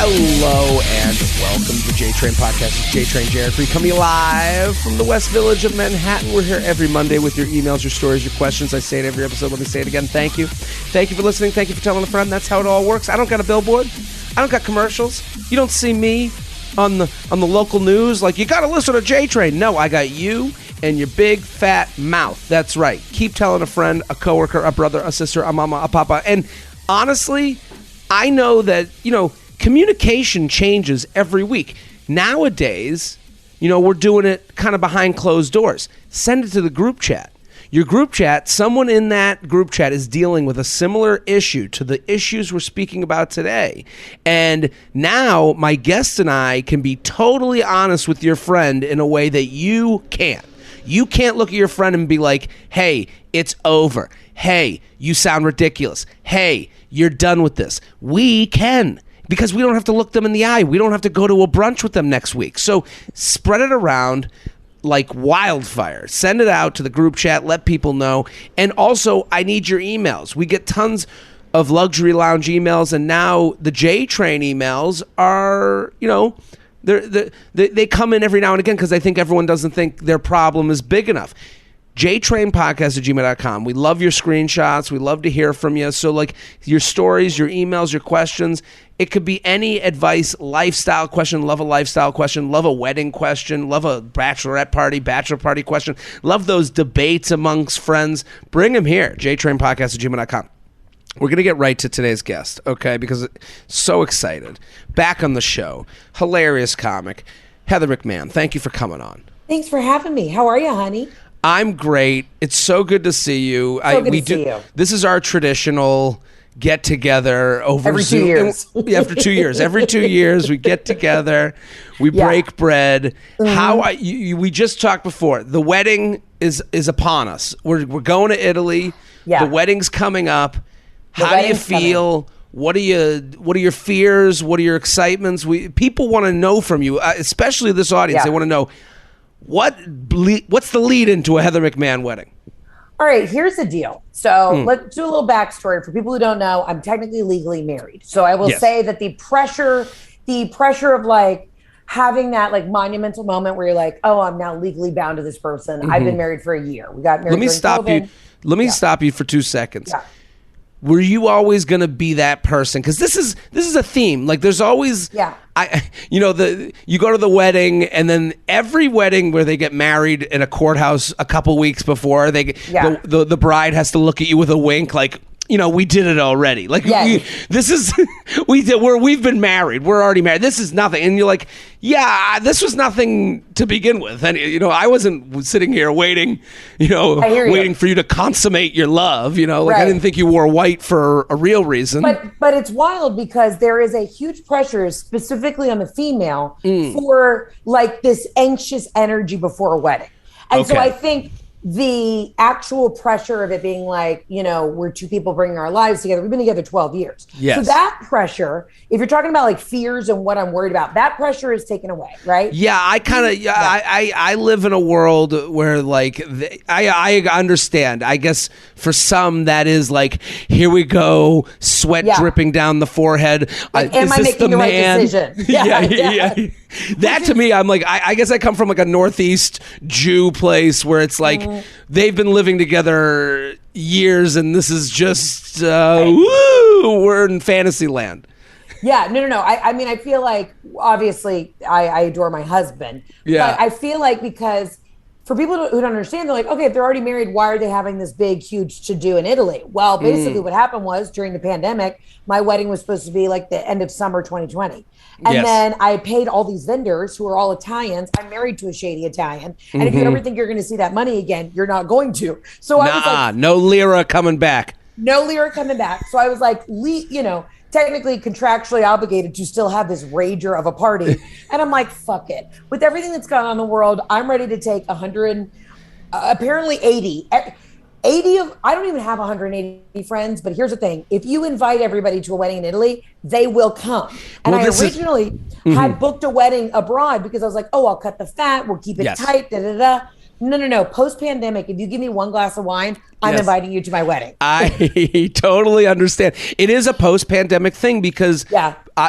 Hello and welcome to the JTrain podcast. It's JTrain Jared Freid coming live from the West Village of Manhattan. We're here every Monday with your emails, your stories, your questions. I say it every episode. Let me say it again. Thank you. Thank you for listening. Thank you for telling a friend. That's how it all works. I don't got a billboard. I don't got commercials. You don't see me on the local news like, you got to listen to JTrain. No, I got you and your big fat mouth. That's right. Keep telling a friend, a coworker, a brother, a sister, a mama, a papa. And honestly, I know that, communication changes every week. Nowadays, we're doing it kind of behind closed doors. Send it to the group chat. Your group chat, someone in that group chat is dealing with a similar issue to the issues we're speaking about today. And now my guest and I can be totally honest with your friend in a way that you can't. You can't look at your friend and be like, hey, it's over. Hey, you sound ridiculous. Hey, you're done with this. We can. Because we don't have to look them in the eye. We don't have to go to a brunch with them next week. So spread it around like wildfire. Send it out to the group chat. Let people know. And also, I need your emails. We get tons of luxury lounge emails. And now the JTrain emails are, they come in every now and again because I think everyone doesn't think their problem is big enough. JTrainPodcast@gmail.com. We love your screenshots. We love to hear from you. So your stories, your emails, your questions. It could be any advice, lifestyle question, love a lifestyle question, love a wedding question, love a bachelorette party, bachelor party question, love those debates amongst friends. Bring them here, JTrainPodcast@gmail.com. We're going to get right to today's guest, okay, because so excited. Back on the show, hilarious comic, Heather McMahan. Thank you for coming on. Thanks for having me. How are you, honey? I'm great. It's so good to see you. See you. This is our traditional get together over every Zoom. 2 years. After 2 years, every 2 years we get together, we break bread. Mm-hmm. We just talked before. The wedding is upon us. We're going to Italy. Yeah. The wedding's coming up. How do you feel? What are your fears? What are your excitements? People want to know from you, especially this audience. Yeah. They want to know what's the lead into a Heather McMahan wedding. All right, here's the deal. So let's do a little backstory. For people who don't know, I'm technically legally married. So I will say that the pressure of having that monumental moment where you're like, oh, I'm now legally bound to this person. I've been married for a year. We got married. Let me stop you for 2 seconds. Yeah. Were you always going to be that person? Because this is a theme. There's always, you go to the wedding, and then every wedding where they get married in a courthouse a couple weeks before, the bride has to look at you with a wink, we did it already. We've been married. We're already married. This is nothing. And you're like, this was nothing to begin with. And, I wasn't sitting here waiting, waiting for you to consummate your love. I didn't think you wore white for a real reason. But it's wild because there is a huge pressure, specifically on the female, for this anxious energy before a wedding. And so I think the actual pressure of it being we're two people bringing our lives together. We've been together 12 years. Yes. So that pressure, if you're talking about fears and what I'm worried about, that pressure is taken away, right? Yeah, I live in a world where I understand. I guess for some that is here we go, sweat dripping down the forehead. Am I making the right decision? Yeah. That to me, I'm I guess I come from a Northeast Jew place where it's they've been living together years and this is just, we're in fantasy land. Yeah, no. I feel obviously I adore my husband. Yeah. But I feel because for people who don't understand, they're okay, if they're already married, why are they having this big, huge to-do in Italy? Well, basically what happened was during the pandemic, my wedding was supposed to be the end of summer 2020. And then I paid all these vendors who are all Italians. I'm married to a shady Italian. And if you ever think you're going to see that money again, you're not going to. So I was no lira coming back. No lira coming back. So I was technically contractually obligated to still have this rager of a party. And I'm fuck it. With everything that's gone on in the world, I'm ready to take 100, apparently 80. 80 of, I don't even have 180 friends, but here's the thing. If you invite everybody to a wedding in Italy, they will come. And I originally had booked a wedding abroad because I was I'll cut the fat. We'll keep it tight. No. Post-pandemic, if you give me one glass of wine, I'm inviting you to my wedding. I totally understand. It is a post-pandemic thing because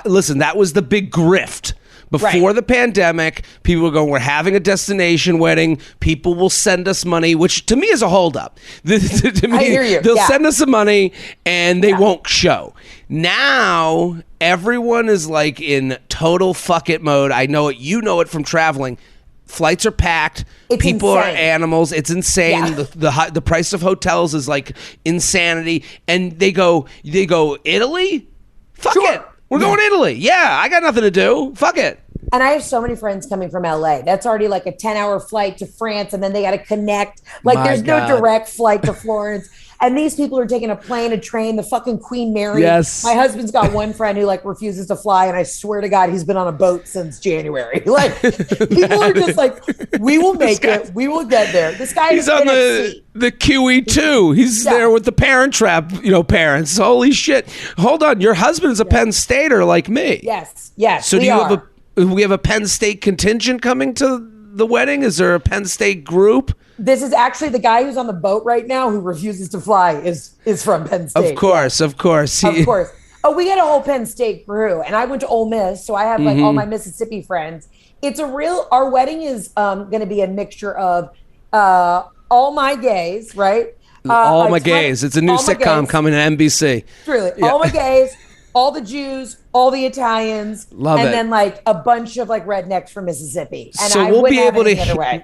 listen, that was the big grift. Before the pandemic, people were going, we're having a destination wedding. People will send us money, which to me is a holdup. To me, I hear you. They'll send us some money and they won't show. Now, everyone is like in total fuck it mode. I know it. You know it from traveling. Flights are packed. People are animals. It's insane. Yeah. The price of hotels is like insanity. And they go, Italy? Fuck it. We're going to Italy. Yeah, I got nothing to do. Fuck it. And I have so many friends coming from LA. That's already like a 10-hour flight to France, and then they got to connect. Like, there's no direct flight to Florence. And these people are taking a plane, a train, the fucking Queen Mary. Yes. My husband's got one friend who like refuses to fly, and I swear to God, he's been on a boat since January. Like, people are just like, we will make it. We will get there. This guy he's on the QE2. He's there with the Parent Trap, parents. Holy shit. Hold on. Your husband's a Penn Stater like me. Yes. So we have a Penn State contingent coming to the wedding? Is there a Penn State group? This is actually the guy who's on the boat right now who refuses to fly is from Penn State. Of course. Of course. Oh, we got a whole Penn State crew, and I went to Ole Miss, so I have like all my Mississippi friends. Our wedding is going to be a mixture of all my gays, right? All my gays. It's a new sitcom coming to NBC. Truly. Yeah. All my gays, all the Jews, all the Italians, and then like a bunch of like rednecks from Mississippi. And so we'll be able to.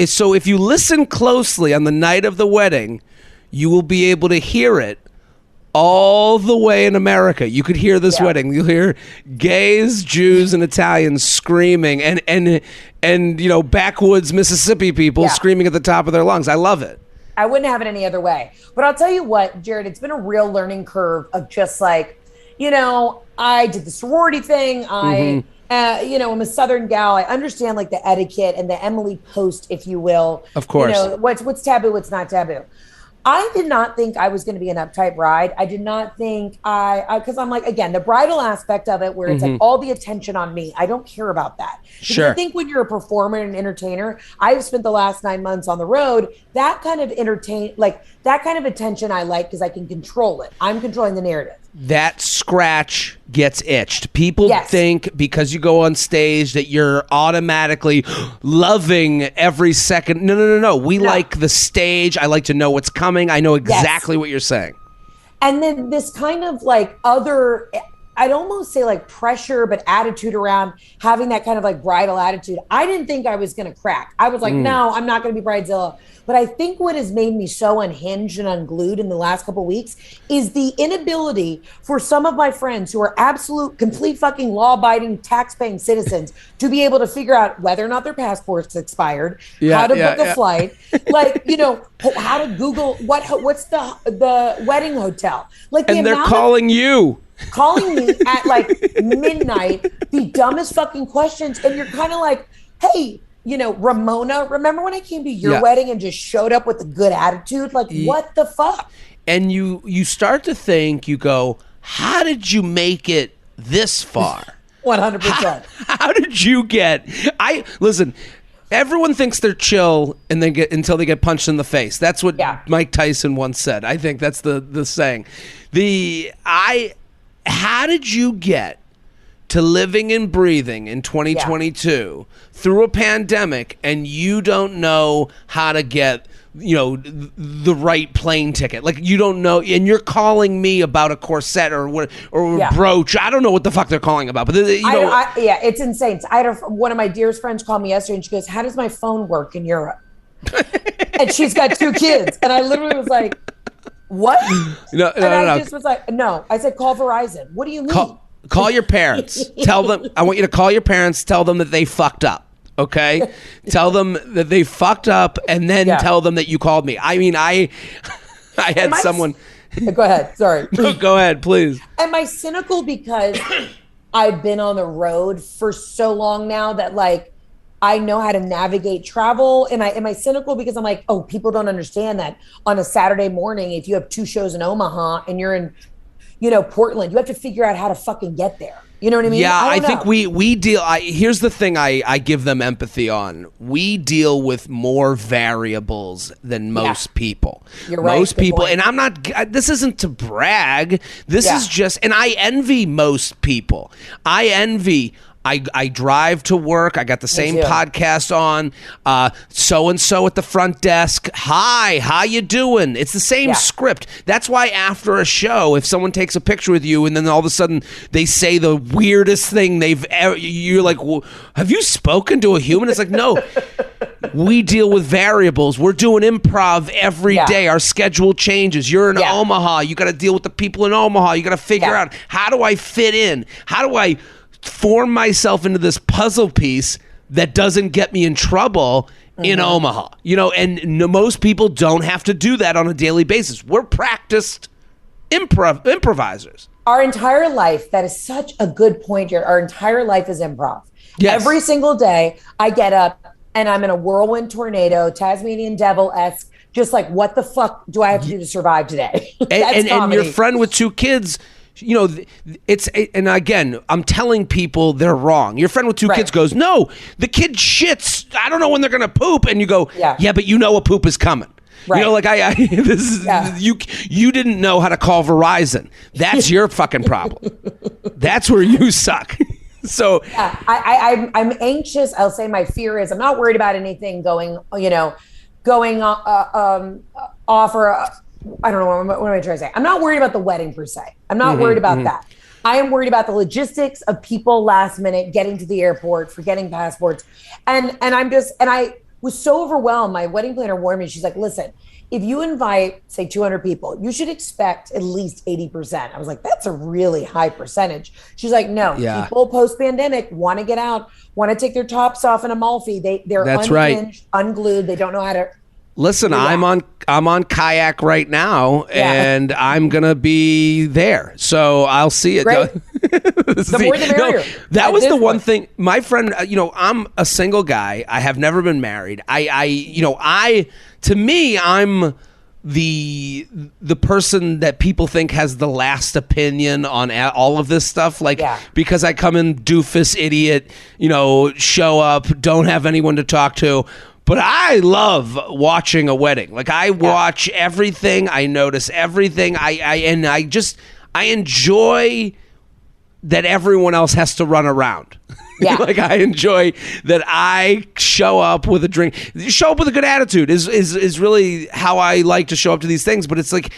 So if you listen closely on the night of the wedding, you will be able to hear it all the way in America. You could hear this wedding. You'll hear gays, Jews, and Italians screaming, and backwoods Mississippi people screaming at the top of their lungs. I love it. I wouldn't have it any other way. But I'll tell you what, Jared, it's been a real learning curve of just like, I did the sorority thing. I'm a Southern gal. I understand like the etiquette and the Emily Post, if you will. Of course. What's taboo, what's not taboo. I did not think I was going to be an uptight bride. I did not think because I'm like, again, the bridal aspect of it where it's like all the attention on me. I don't care about that. Sure. I think when you're a performer and an entertainer, I've spent the last 9 months on the road. That kind of attention I like because I can control it. I'm controlling the narrative. That scratch gets itched. People think because you go on stage that you're automatically loving every second. No. We like the stage. I like to know what's coming. I know exactly what you're saying. And then this kind of like other, I'd almost say like pressure, but attitude around having that kind of like bridal attitude. I didn't think I was going to crack. I was like, no, I'm not going to be Bridezilla. But I think what has made me so unhinged and unglued in the last couple of weeks is the inability for some of my friends who are absolute, complete fucking law-abiding, tax-paying citizens to be able to figure out whether or not their passport's expired, how to book a flight, like, how to Google what's the wedding hotel. Like, and they're calling you. Calling me at like midnight, the dumbest fucking questions. And you're kind of like, hey, Ramona, remember when I came to your wedding and just showed up with a good attitude? Like, what the fuck? And you start to think, you go, how did you make it this far? 100%. How did you get? Listen. Everyone thinks they're chill and until they get punched in the face. That's what Mike Tyson once said. I think that's the saying. How did you get to living and breathing in 2022 through a pandemic and you don't know how to get the right plane ticket? Like, you don't know, and you're calling me about a corset or brooch. I don't know what the fuck they're calling about, but it's insane. I had one of my dearest friends call me yesterday and she goes, how does my phone work in Europe? And she's got 2 kids. And I literally was like, what? No. I just was like, no. I said, call Verizon. What do you mean? Call your parents. Tell them. I want you to call your parents. Tell them that they fucked up. Okay? Tell them that they fucked up, and then tell them that you called me. I mean, I had someone. Go ahead. Sorry. No, go ahead, please. Am I cynical because I've been on the road for so long now that like I know how to navigate travel? Am I cynical because I'm like, oh, people don't understand that on a Saturday morning, if you have 2 shows in Omaha and you're in, Portland, you have to figure out how to fucking get there. You know what I mean? Yeah, I think we deal. Here's the thing I give them empathy on. We deal with more variables than most people. You're right. Most people, and I'm not. This isn't to brag. This is just, and I envy most people. I envy. I drive to work. I got the same podcast on. So and so at the front desk. Hi, how you doing? It's the same script. That's why after a show, if someone takes a picture with you and then all of a sudden they say the weirdest thing they've ever, you're like, well, have you spoken to a human? It's like, no. We deal with variables. We're doing improv every day. Our schedule changes. You're in Omaha. You got to deal with the people in Omaha. You got to figure out, how do I fit in? How do I form myself into this puzzle piece that doesn't get me in trouble in Omaha? You know, and most people don't have to do that on a daily basis. We're practiced improvisers. Our entire life, that is such a good point here. Our entire life is improv. Yes. Every single day I get up and I'm in a whirlwind tornado, Tasmanian devil-esque, just like, what the fuck do I have to do to survive today? and your friend with 2 kids, you know, and again, I'm telling people they're wrong. Your friend with 2 kids goes, no, the kid shits. I don't know when they're going to poop. And you go, yeah, but you know a poop is coming. Right. You know, like you didn't know how to call Verizon. That's your fucking problem. That's where you suck. So I'm anxious. I'll say my fear is I'm not worried about anything going off or I don't know, what am I trying to say? I'm not worried about the wedding per se. I'm not worried about that. I am worried about the logistics of people last minute getting to the airport, forgetting passports. And I was so overwhelmed. My wedding planner warned me. She's like, listen, if you invite, say, 200 people, you should expect at least 80%. I was like, that's a really high percentage. She's like, no, people post-pandemic want to get out, want to take their tops off in Amalfi. They're unhinged, unglued. They don't know how to. Listen, I'm on kayak right now, and I'm gonna be there, so I'll see it. Great. The more the merrier. No, that was the one thing. My friend, I'm a single guy. I have never been married. To me, I'm the person that people think has the last opinion on all of this stuff. Because I come in doofus, idiot, show up, don't have anyone to talk to. But I love watching a wedding. Like, I watch everything. I notice everything. I enjoy that everyone else has to run around. Yeah. Like, I enjoy that I show up with a drink. Show up with a good attitude is really how I like to show up to these things. But it's like,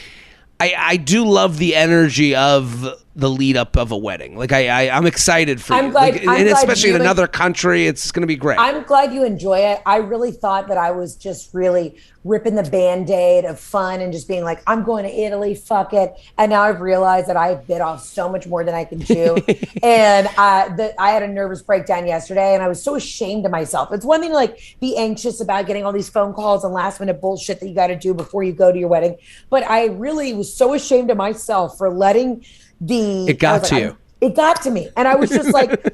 I do love the energy of the lead up of a wedding. Like, I'm excited for you. And especially in another country, it's going to be great. I'm glad you enjoy it. I really thought that I was just really ripping the Band-Aid of fun and just being like, I'm going to Italy, fuck it. And now I've realized that I bit off so much more than I can chew. And I had a nervous breakdown yesterday and I was so ashamed of myself. It's one thing to be anxious about getting all these phone calls and last minute bullshit that you got to do before you go to your wedding. But I really was so ashamed of myself for letting it got to you. It got to me. And I was just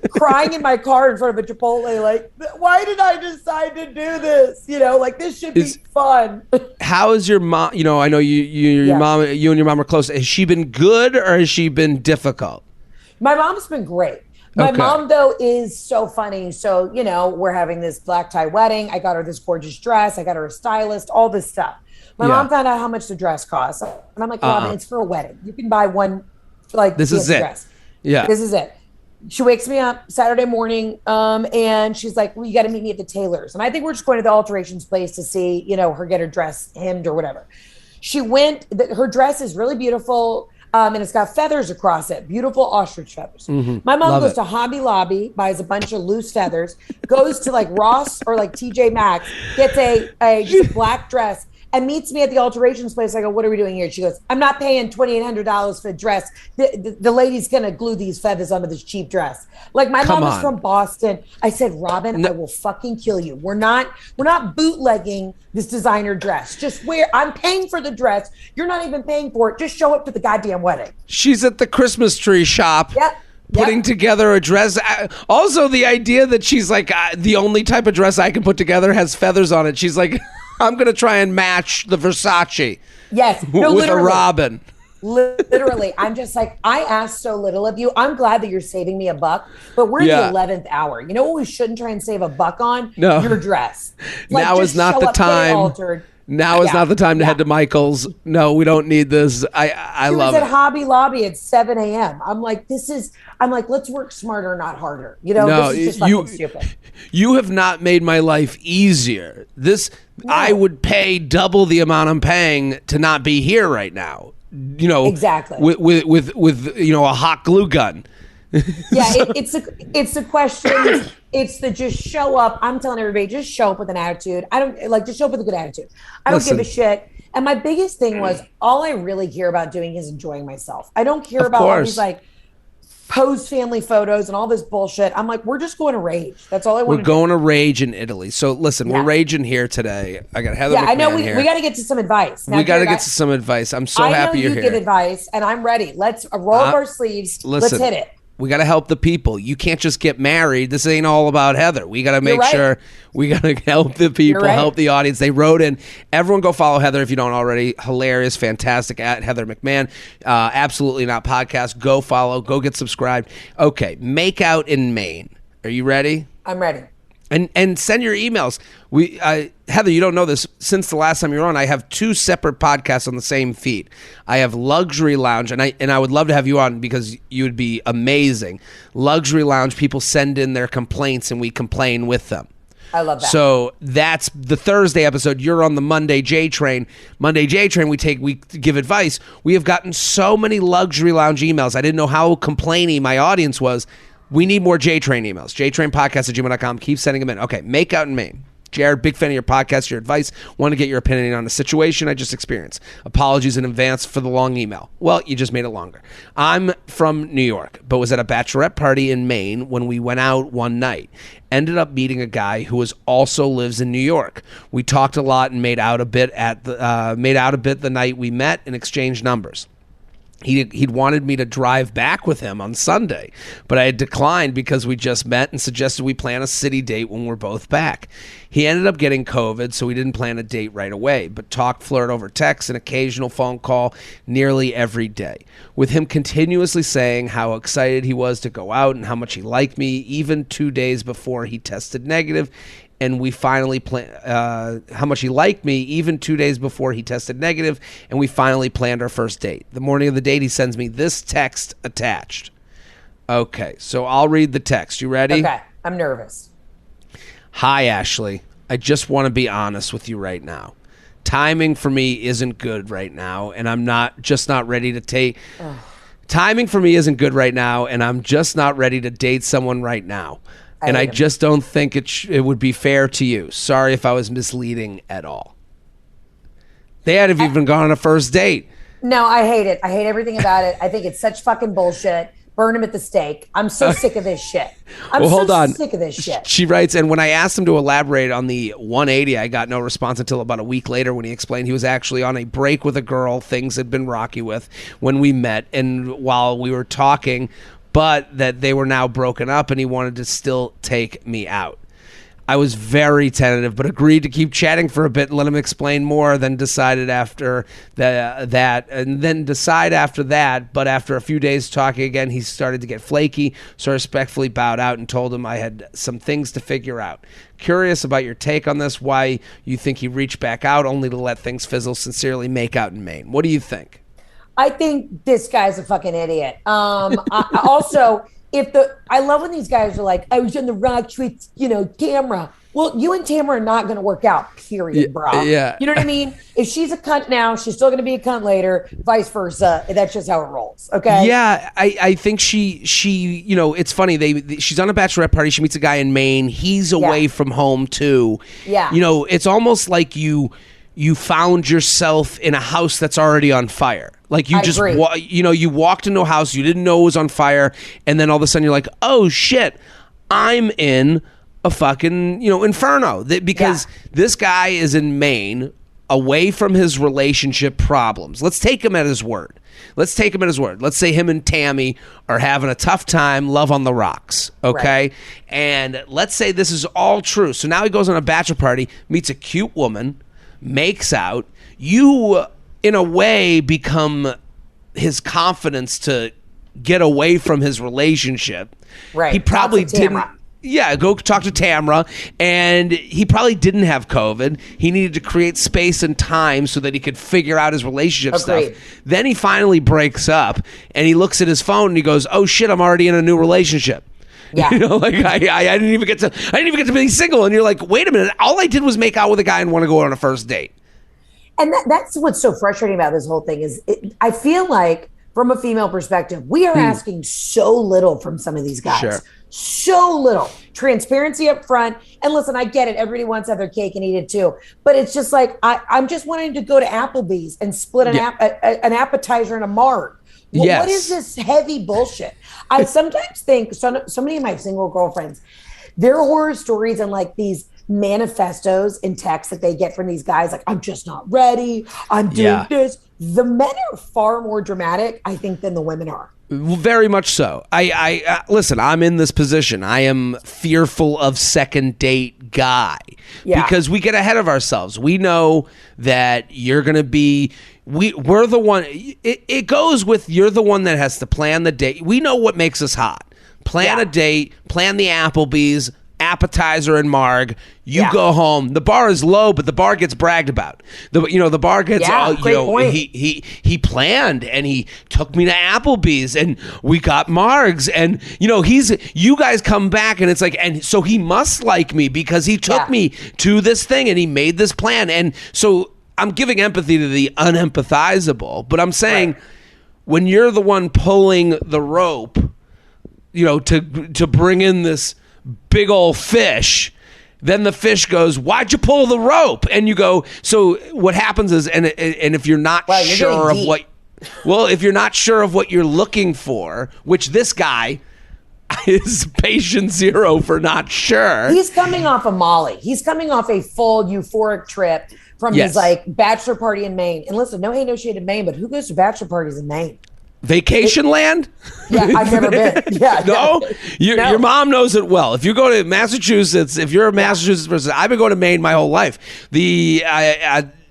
crying in my car in front of a Chipotle, why did I decide to do this? This should be fun. How is your mom? I know you and your mom are close. Has she been good or has she been difficult? My mom's been great. My mom, though, is so funny. So, we're having this black tie wedding. I got her this gorgeous dress. I got her a stylist, all this stuff. My mom found out how much the dress costs. And I'm like, Robin, it's for a wedding. You can buy one. This is it. Dress. Yeah. This is it. She wakes me up Saturday morning and she's like, well, you got to meet me at the tailor's. And I think we're just going to the alterations place to see, her get her dress hemmed or whatever. She went, her dress is really beautiful and it's got feathers across it. Beautiful ostrich feathers. Mm-hmm. My mom goes to Hobby Lobby, buys a bunch of loose feathers, goes to Ross or TJ Maxx, gets just a black dress, and meets me at the alterations place. I go, what are we doing here? She goes, I'm not paying $2,800 for a dress. The lady's going to glue these feathers onto this cheap dress. My mom is from Boston. I said, Robin, I will fucking kill you. We're not bootlegging this designer dress. Just I'm paying for the dress. You're not even paying for it. Just show up to the goddamn wedding. She's at the Christmas tree shop. Yep. Putting together a dress. Also, the idea that she's the only type of dress I can put together has feathers on it. She's like, I'm going to try and match the Versace. Yes. No, with literally. A robin. Literally, I'm just like, I asked so little of you. I'm glad that you're saving me a buck, but we're in the 11th hour. You know what we shouldn't try and save a buck on? No. Your dress. Like, now is not the time. Now is not the time to head to Michael's. No, we don't need this. I love it. She was at Hobby Lobby at 7 a.m. I'm like, let's work smarter, not harder. You know, no, this is just fucking stupid. You have not made my life easier. I would pay double the amount I'm paying to not be here right now. You know, exactly. With a hot glue gun. It's a question. It's the just show up. I'm telling everybody, just show up with an attitude. Just show up with a good attitude. I don't give a shit. And my biggest thing was, all I really care about doing is enjoying myself. I don't care about all these like post family photos and all this bullshit. I'm like, we're just going to rage. That's all I want. We're going to rage in Italy. So listen, we're raging here today. I got Heather McMahan I know here. We got to get to some advice. We got to get to some advice. I'm so happy you're here. I know you give advice, and I'm ready. Let's roll up our sleeves. Let's hit it. We got to help the people. You can't just get married. This ain't all about Heather. We got to make sure we got to help the people, help the audience. They wrote in. Everyone go follow Heather if you don't already. Hilarious, fantastic, at Heather McMahan. Absolutely Not podcast. Go follow. Go get subscribed. Okay, Make Out in Maine. Are you ready? I'm ready. And send your emails. Heather, you don't know this. Since the last time you were on, I have 2 separate podcasts on the same feed. I have Luxury Lounge, and I would love to have you on because you would be amazing. Luxury Lounge, people send in their complaints, and we complain with them. I love that. So that's the Thursday episode. You're on the Monday JTrain. Monday JTrain, we give advice. We have gotten so many Luxury Lounge emails. I didn't know how complaining my audience was. We need more JTrain emails. JTrainPodcast@gmail.com. Keep sending them in. Okay, Make Out in Maine. Jared, big fan of your podcast, your advice. Want to get your opinion on a situation I just experienced. Apologies in advance for the long email. Well, you just made it longer. I'm from New York, but was at a bachelorette party in Maine when we went out one night. Ended up meeting a guy who also lives in New York. We talked a lot and made out a bit the night we met and exchanged numbers. He'd wanted me to drive back with him on Sunday, but I had declined because we just met and suggested we plan a city date when we're both back. He ended up getting COVID, so we didn't plan a date right away, but flirt over text, an occasional phone call nearly every day, with him continuously saying how excited he was to go out and how much he liked me, even 2 days before he tested negative. And we finally how much he liked me even 2 days before he tested negative, and we finally planned our first date. The morning of the date, he sends me this text attached. Okay, so I'll read the text. You ready? Okay, I'm nervous. Hi, Ashley. I just want to be honest with you right now. Timing for me isn't good right now, and I'm not ready to take... Timing for me isn't good right now, and I'm just not ready to date someone right now. And I just don't think it would be fair to you. Sorry if I was misleading at all. They hadn't even gone on a first date. No, I hate it. I hate everything about it. I think it's such fucking bullshit. Burn him at the stake. I'm so sick of this shit. Sick of this shit. She writes, and when I asked him to elaborate on the 180, I got no response until about a week later when he explained he was actually on a break with a girl things had been rocky with when we met. And while we were talking... but that they were now broken up and he wanted to still take me out. I was very tentative, but agreed to keep chatting for a bit and let him explain more, then decided after that. But after a few days talking again, he started to get flaky, so I respectfully bowed out and told him I had some things to figure out. Curious about your take on this, why you think he reached back out only to let things fizzle. Sincerely, Make Out in Maine. What do you think? I think this guy's a fucking idiot. I also, I love when these guys are like, I was on the rocks with, Tamara. Well, you and Tamara are not going to work out, period, bro. Yeah. You know what I mean? If she's a cunt now, she's still going to be a cunt later, vice versa. That's just how it rolls, okay? Yeah, I think she it's funny. She's on a bachelorette party. She meets a guy in Maine. He's away from home, too. Yeah. It's almost like you found yourself in a house that's already on fire. Like you just, you walked into a house, you didn't know it was on fire, and then all of a sudden you're like, oh shit, I'm in a fucking, inferno. Because this guy is in Maine, away from his relationship problems. Let's take him at his word. Let's say him and Tammy are having a tough time, love on the rocks, okay? Right. And let's say this is all true. So now he goes on a bachelor party, meets a cute woman, makes out. You, in a way, become his confidence to get away from his relationship. Right. He probably didn't. Yeah, go talk to Tamra. And he probably didn't have COVID. He needed to create space and time so that he could figure out his relationship stuff. Then he finally breaks up and he looks at his phone and he goes, "Oh shit, I'm already in a new relationship." Yeah. You know, like I didn't even get to be single. And you're like, wait a minute, all I did was make out with a guy and want to go on a first date. And that's what's so frustrating about this whole thing is I feel like from a female perspective, we are asking so little from some of these guys. Sure. So little transparency up front. And listen, I get it. Everybody wants to have their cake and eat it too. But it's just like, I'm just wanting to go to Applebee's and split an appetizer and a marg. What is this heavy bullshit? I sometimes think so many of my single girlfriends, their horror stories and like these manifestos and texts that they get from these guys, like, I'm just not ready. I'm doing this. The men are far more dramatic, I think, than the women are. Very much so. I listen, I'm in this position. I am fearful of second date guy because we get ahead of ourselves. We know that you're going to be, we're the one, it goes with you're the one that has to plan the date. We know what makes us hot. Plan a date, plan the Applebee's, appetizer and marg. You go home. The bar is low, but the bar gets bragged about. The bar gets he planned and he took me to Applebee's and we got margs and you guys come back and it's like, and so he must like me because he took me to this thing and he made this plan. And so I'm giving empathy to the unempathizable, but I'm saying when you're the one pulling the rope, to bring in this big old fish, then the fish goes, "Why'd you pull the rope?" And you go, so what happens is, and if you're not sure of if you're not sure of what you're looking for, which this guy is patient zero for not sure. He's coming off a Molly. He's coming off a full euphoric trip from his like bachelor party in Maine. And listen, no hate, no shade in Maine, but who goes to bachelor parties in Maine? Vacation land? Yeah, I've never been. Yeah, no? Your mom knows it well. If you go to Massachusetts, if you're a Massachusetts person, I've been going to Maine my whole life. The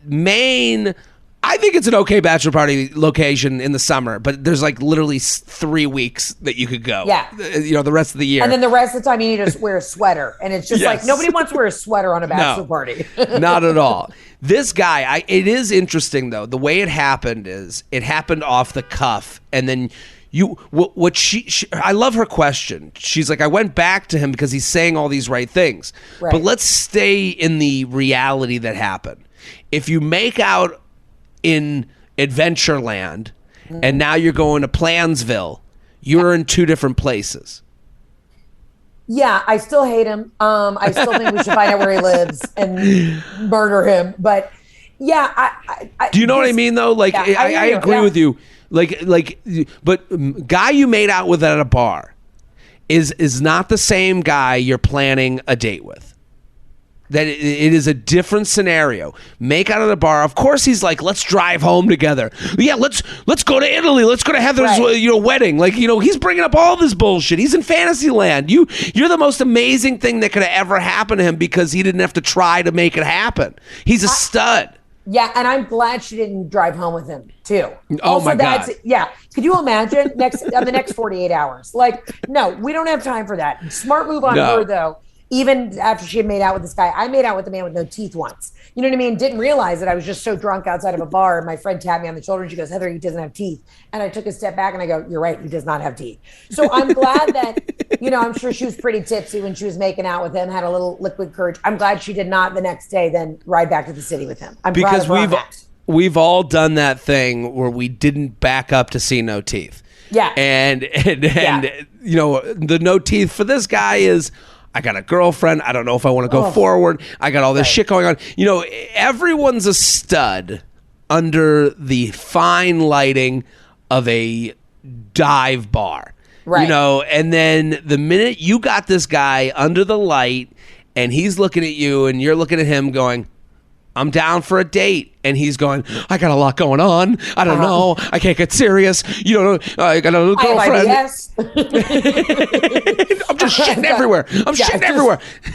Maine, I think it's an okay bachelor party location in the summer, but there's like literally 3 weeks that you could go. Yeah. The rest of the year. And then the rest of the time you need to wear a sweater. And it's just like, nobody wants to wear a sweater on a bachelor party. Not at all. This guy, it is interesting though. The way it happened is it happened off the cuff. And then I love her question. She's like, I went back to him because he's saying all these right things. Right. But let's stay in the reality that happened. If you make out in Adventureland and now you're going to Plansville, you're in two different places. Yeah, I still hate him. I still think we should find out where he lives and murder him. But yeah, I do you know what I mean though? Like, I agree with you. But guy you made out with at a bar is not the same guy you're planning a date with. That it is a different scenario. Make out at a bar. Of course, he's like, let's drive home together. Yeah, let's go to Italy. Let's go to Heather's wedding. Like, he's bringing up all this bullshit. He's in Fantasyland. You're the most amazing thing that could have ever happened to him because he didn't have to try to make it happen. He's a stud. Yeah, and I'm glad she didn't drive home with him too. Oh my God. Yeah. Could you imagine the next 48 hours? Like, no, we don't have time for that. Smart move on her though. Even after she had made out with this guy, I made out with the man with no teeth once. You know what I mean? Didn't realize that I was just so drunk outside of a bar. And my friend tapped me on the shoulder and she goes, "Heather, he doesn't have teeth." And I took a step back and I go, "You're right. He does not have teeth." So I'm glad that, I'm sure she was pretty tipsy when she was making out with him, had a little liquid courage. I'm glad she did not the next day then ride back to the city with him. Because we've all done that thing where we didn't back up to see no teeth. Yeah. And the no teeth for this guy is, I got a girlfriend. I don't know if I want to go forward. I got all this shit going on. Everyone's a stud under the fine lighting of a dive bar. Right. And then the minute you got this guy under the light and he's looking at you and you're looking at him going, I'm down for a date. And he's going, I got a lot going on. I don't know. I can't get serious. I got a little girlfriend. I'm just shitting everywhere.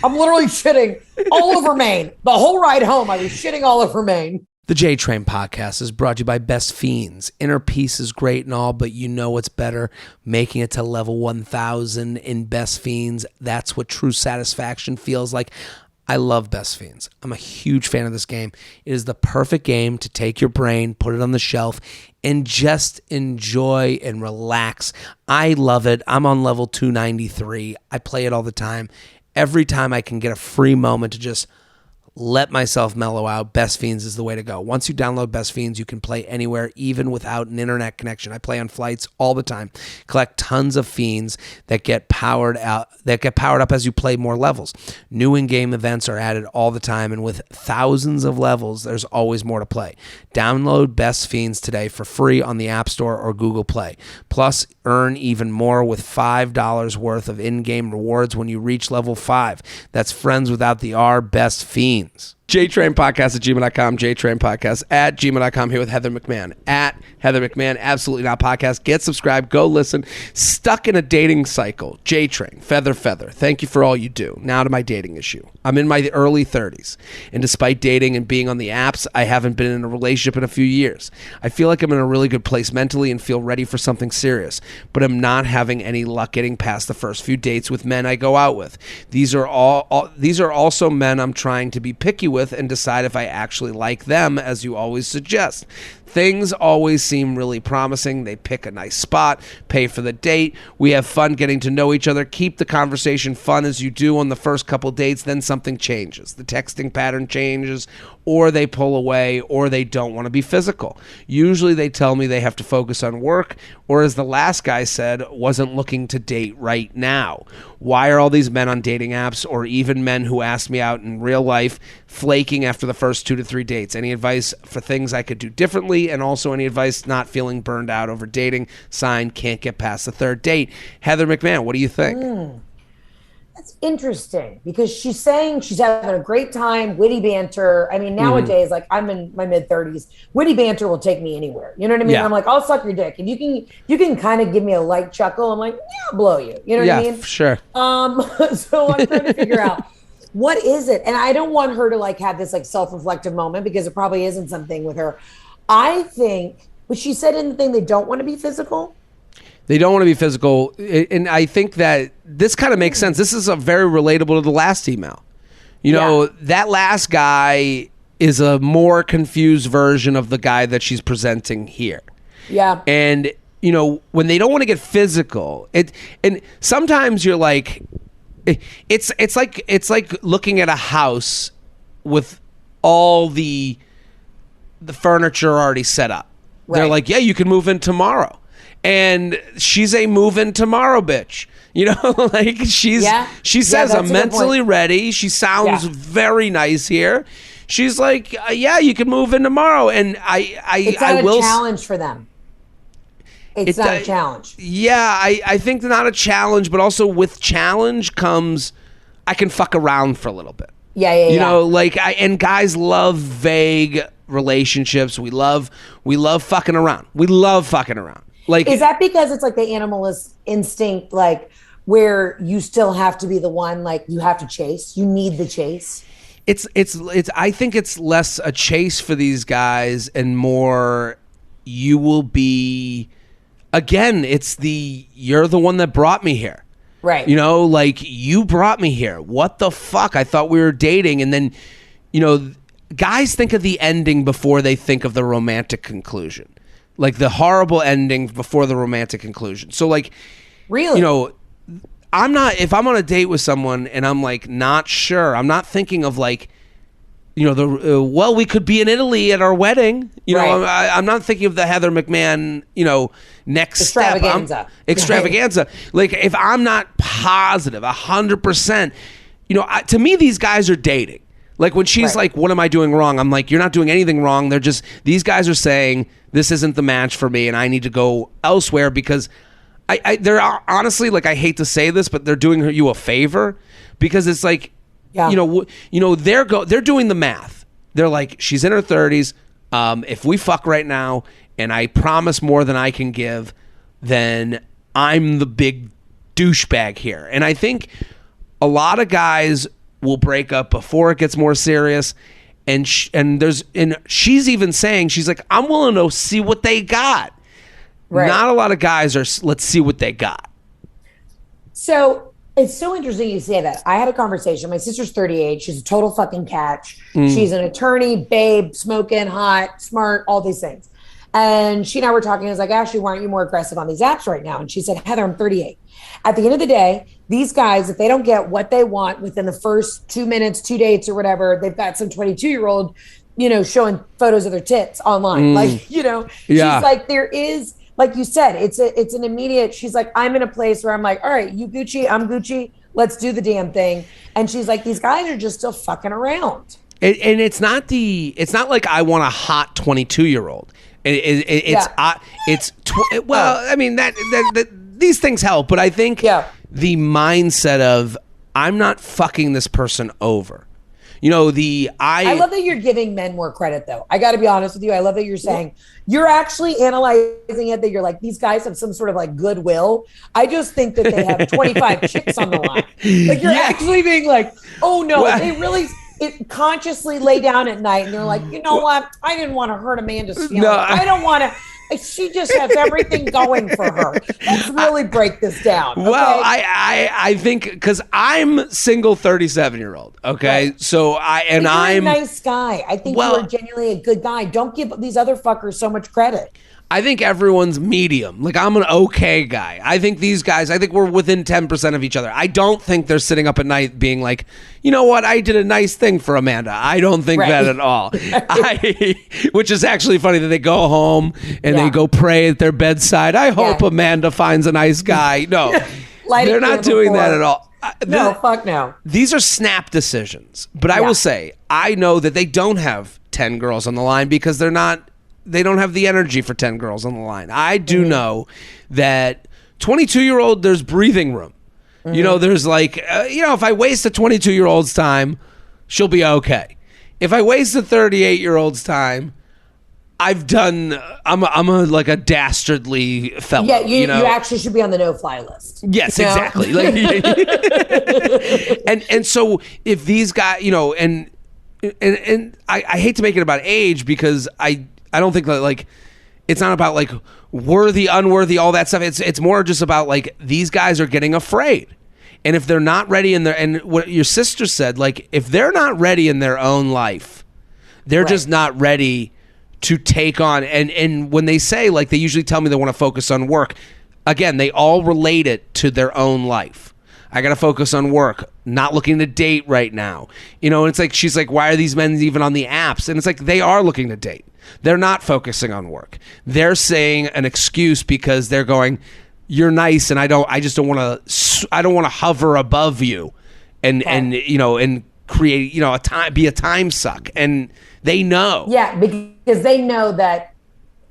I'm literally shitting all over Maine. The whole ride home, I was shitting all over Maine. The JTrain podcast is brought to you by Best Fiends. Inner Peace is great and all, but you know what's better? Making it to level 1000 in Best Fiends. That's what true satisfaction feels like. I love Best Fiends. I'm a huge fan of this game. It is the perfect game to take your brain, put it on the shelf, and just enjoy and relax. I love it. I'm on level 293. I play it all the time. Every time I can get a free moment to just let myself mellow out, Best Fiends is the way to go. Once you download Best Fiends, you can play anywhere, even without an internet connection. I play on flights all the time. Collect tons of fiends that get powered up as you play more levels. New in-game events are added all the time, and with thousands of levels, there's always more to play. Download Best Fiends today for free on the App Store or Google Play. Plus, earn even more with $5 worth of in-game rewards when you reach level 5. That's friends without the R, Best Fiends. JTrain podcast at gmail.com, JTrain podcast at gmail.com, here with Heather McMahan at Heather McMahan, absolutely not podcast. Get subscribed, go listen. Stuck in a dating cycle, JTrain, feather. Thank you for all you do. Now to my dating issue. I'm in my early 30s, and despite dating and being on the apps, I haven't been in a relationship in a few years. I feel like I'm in a really good place mentally and feel ready for something serious, but I'm not having any luck getting past the first few dates with men I go out with. These are also men I'm trying to be picky with and decide if I actually like them, as you always suggest. Things always seem really promising. They pick a nice spot, pay for the date. We have fun getting to know each other. Keep the conversation fun as you do on the first couple dates. Then something changes. The texting pattern changes, or they pull away, or they don't want to be physical. Usually they tell me they have to focus on work, or as the last guy said, wasn't looking to date right now. Why are all these men on dating apps, or even men who ask me out in real life, flaking after the first 2 to 3 dates? Any advice for things I could do differently, and also any advice not feeling burned out over dating? Signed, can't get past the third date. Heather McMahan, what do you think? That's interesting, because she's saying she's having a great time, witty banter. I mean, nowadays, like, I'm in my mid-30s, witty banter will take me anywhere. You know what I mean? Yeah. I'm like, I'll suck your dick, and you can kind of give me a light chuckle. I'm like, yeah, I'll blow you. You know what I mean? Yeah, sure. So I'm trying to figure out what is it, and I don't want her to like have this like self-reflective moment, because it probably isn't something with her. I think, but she said in the thing, they don't want to be physical. They don't want to be physical, and I think that this kind of makes sense. This is a very relatable to the last email. You know, that last guy is a more confused version of the guy that she's presenting here. Yeah. And, you know, when they don't want to get physical, and sometimes you're like, it's like looking at a house with all the furniture already set up. Right. They're like, yeah, you can move in tomorrow. And she's a move in tomorrow bitch. You know, like she says, I'm mentally ready. She sounds very nice here. She's like, yeah, you can move in tomorrow. And it's not a challenge for them. It's not a challenge. Yeah, I think not a challenge, but also with challenge comes, I can fuck around for a little bit. You know, like, and guys love vague relationships. We love fucking around. We love fucking around. Like, is that because it's like the animalist instinct, like where you still have to be the one, like you have to chase, you need the chase? It's I think it's less a chase for these guys and more you will be, again, it's you're the one that brought me here. Right. You know, like, you brought me here. What the fuck? I thought we were dating. And then, you know, guys think of the ending before they think of the romantic conclusion. Like the horrible ending before the romantic conclusion. So, like, really, you know, if I'm on a date with someone and I'm like not sure, I'm not thinking of like, you know, well, we could be in Italy at our wedding. You know, I'm not thinking of the Heather McMahan, you know, next extravaganza. Extravaganza. Like, if I'm not positive 100%, you know, to me, these guys are dating. Like, when she's like, what am I doing wrong? I'm like, you're not doing anything wrong. These guys are saying this isn't the match for me and I need to go elsewhere, because they're honestly, like, I hate to say this, but they're doing you a favor, because it's like, you know, they're doing the math. They're like, she's in her 30s. If we fuck right now and I promise more than I can give, then I'm the big douchebag here. And I think a lot of guys will break up before it gets more serious, and she's even saying, she's like, I'm willing to see what they got. Right. Not a lot of guys are, let's see what they got. So it's so interesting you say that. I had a conversation. My sister's 38. She's a total fucking catch. She's an attorney, babe, smoking, hot, smart, all these things. And she and I were talking. I was like, Ashley, why aren't you more aggressive on these apps right now? And she said, Heather, I'm 38. At the end of the day, these guys, if they don't get what they want within the first 2 minutes, 2 dates or whatever, they've got some 22-year-old, showing photos of their tits online. Like, she's like, there is, like you said, it's an immediate, she's like, I'm in a place where I'm like, all right, you Gucci, I'm Gucci, let's do the damn thing. And she's like, these guys are just still fucking around. And it's not like I want a hot 22-year-old. I mean, that these things help, but I think the mindset of I'm not fucking this person over. I love that you're giving men more credit, though. I got to be honest with you. I love that you're saying you're actually analyzing it, that you're like, these guys have some sort of like goodwill. I just think that they have 25 chicks on the line. Like you're actually being like, oh no, they really consciously lay down at night and they're like, you know what? I didn't want to hurt Amanda's feelings. No, I don't want to. She just has everything going for her. Let's really break this down. Okay? Well, I think because I'm single 37-year-old. Okay, right. So I'm a nice guy. I think you're genuinely a good guy. Don't give these other fuckers so much credit. I think everyone's medium. Like, I'm an okay guy. I think these guys, we're within 10% of each other. I don't think they're sitting up at night being like, you know what, I did a nice thing for Amanda. I don't think that at all. Which is actually funny that they go home and they go pray at their bedside. I hope Amanda finds a nice guy. No, they're not doing that at all. No, fuck no. These are snap decisions. But I will say, I know that they don't have 10 girls on the line because they don't have the energy for 10 girls on the line. I do know that 22-year-old, there's breathing room. There's like, if I waste a 22-year-old's time, she'll be okay. If I waste a 38-year-old's time, I'm a dastardly fellow. Yeah, you actually should be on the no-fly list. Yes, exactly. And so if these guys, and I hate to make it about age because I don't think that like it's not about like worthy, unworthy, all that stuff. It's more just about like these guys are getting afraid. And if they're not ready and what your sister said, like if they're not ready in their own life, they're just not ready to take on. And when they say, like, they usually tell me they want to focus on work. Again, they all relate it to their own life. I got to focus on work, not looking to date right now. And it's like, she's like, why are these men even on the apps? And it's like, they are looking to date. They're not focusing on work. They're saying an excuse because they're going, you're nice. And I just don't want to hover above you and create, be a time suck. And they know. Yeah. Because they know that